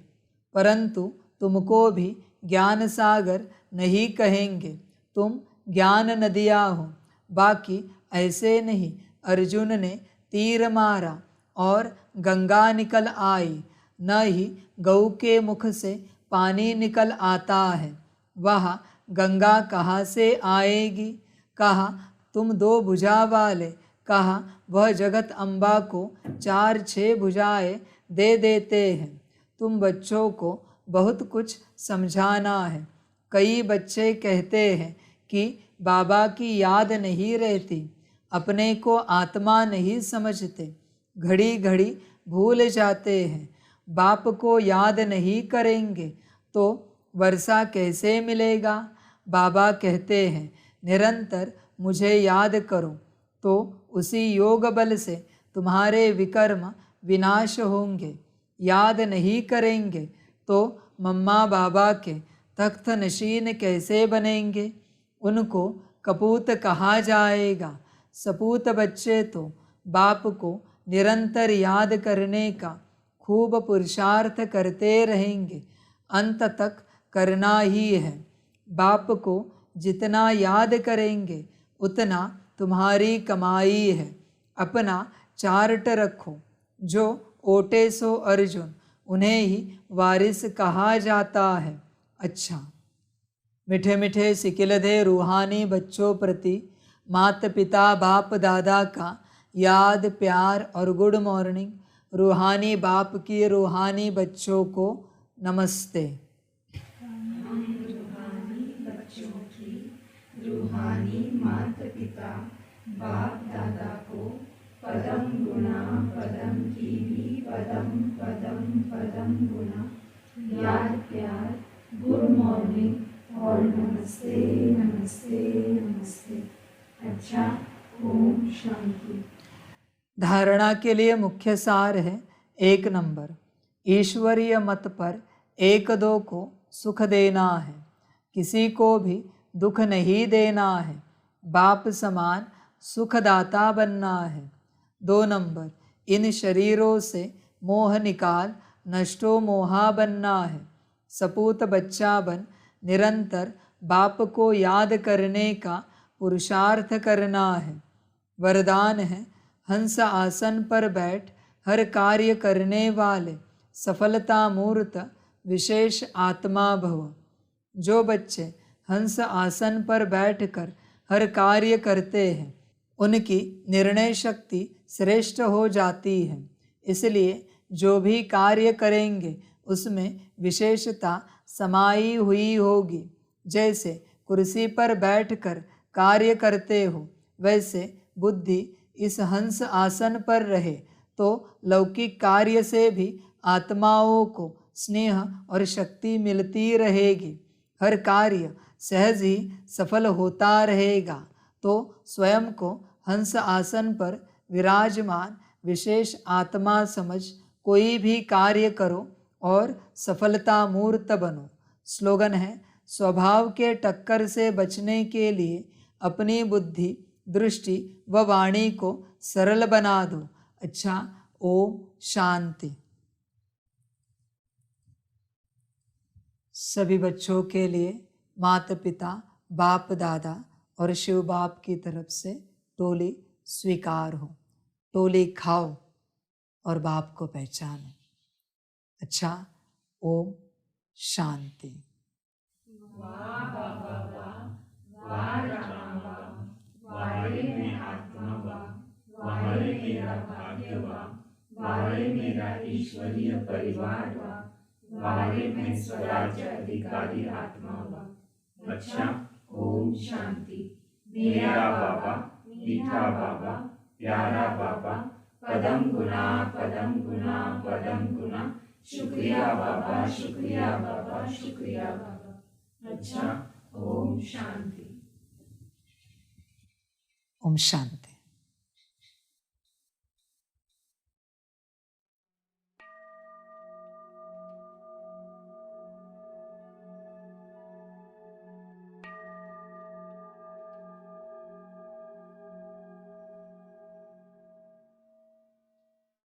परंतु तुमको भी ज्ञान सागर नहीं कहेंगे। तुम ज्ञान नदियाँ हो। बाकी ऐसे नहीं अर्जुन ने तीर मारा और गंगा निकल आई, न ही गऊ के मुख से पानी निकल आता है। वह गंगा कहाँ से आएगी। कहा तुम 2 भुजा वाले, कहा वह जगत अम्बा को 4-6 भुजाएं दे देते हैं। तुम बच्चों को बहुत कुछ समझाना है। कई बच्चे कहते हैं कि बाबा की याद नहीं रहती, अपने को आत्मा नहीं समझते, घड़ी घड़ी भूल जाते हैं। बाप को याद नहीं करेंगे तो वर्षा कैसे मिलेगा। बाबा कहते हैं निरंतर मुझे याद करो, तो उसी योग बल से तुम्हारे विकर्म विनाश होंगे। याद नहीं करेंगे तो मम्मा बाबा के तख्त नशीन कैसे बनेंगे। उनको कपूत कहा जाएगा। सपूत बच्चे तो बाप को निरंतर याद करने का खूब पुरुषार्थ करते रहेंगे। अंत तक करना ही है। बाप को जितना याद करेंगे उतना तुम्हारी कमाई है। अपना चार्ट रखो, जो ओटे सो अर्जुन उन्हें ही वारिस कहा जाता है। अच्छा, मीठे मीठे सिकिलधे रूहानी बच्चों प्रति माता पिता बाप दादा का याद प्यार और गुड मॉर्निंग। रूहानी बाप की रूहानी बच्चों को नमस्ते। रूहानी बच्चों की रूहानी माता पिता बाप दादा को पदम गुना पदम की भी पदम पदम पदम गुना याद प्यार गुड मॉर्निंग और नमस्ते नमस्ते नमस्ते। अच्छा, ओम शांति। धारणा के लिए मुख्य सार है 1 नंबर, ईश्वरीय मत पर 1-2 को सुख देना है, किसी को भी दुख नहीं देना है, बाप समान सुखदाता बनना है। 2 नंबर, इन शरीरों से मोह निकाल नष्टो मोहा बनना है, सपूत बच्चा बन निरंतर बाप को याद करने का पुरुषार्थ करना है। वरदान है, हंस आसन पर बैठ हर कार्य करने वाले सफलता मूर्त विशेष आत्मा भव। जो बच्चे हंस आसन पर बैठकर हर कार्य करते हैं उनकी निर्णय शक्ति श्रेष्ठ हो जाती है, इसलिए जो भी कार्य करेंगे उसमें विशेषता समाई हुई होगी। जैसे कुर्सी पर बैठकर कार्य करते हो, वैसे बुद्धि इस हंस आसन पर रहे तो लौकिक कार्य से भी आत्माओं को स्नेह और शक्ति मिलती रहेगी। हर कार्य सहज ही सफल होता रहेगा। तो स्वयं को हंस आसन पर विराजमान विशेष आत्मा समझ कोई भी कार्य करो और सफलता मूर्त बनो। स्लोगन है, स्वभाव के टक्कर से बचने के लिए अपनी बुद्धि दृष्टि व वाणी को सरल बना दो। अच्छा, ओम शांति। सभी बच्चों के लिए माता पिता बाप दादा और शिव बाप की तरफ से टोली स्वीकार हो। टोली खाओ और बाप को पहचानो। अच्छा, ओम शांति। वाह बाबा वाह, वाह रामा वाह, वाहे में आत्मा वाह, वाहे मेरा भाग्य वाह, वाहे मेरा ईश्वरीय परिवार वाह, वाहे में स्वराज्य अधिकारी आत्मा वाह। अच्छा, ओम शांति। मेरा बाबा मीठा बाबा प्यारा बाबा पदम गुना पदम गुना पदम गुना, शुक्रिया बाबा शुक्रिया बाबा शुक्रिया बाबा। अच्छा, ओम शांति। ओम शांति।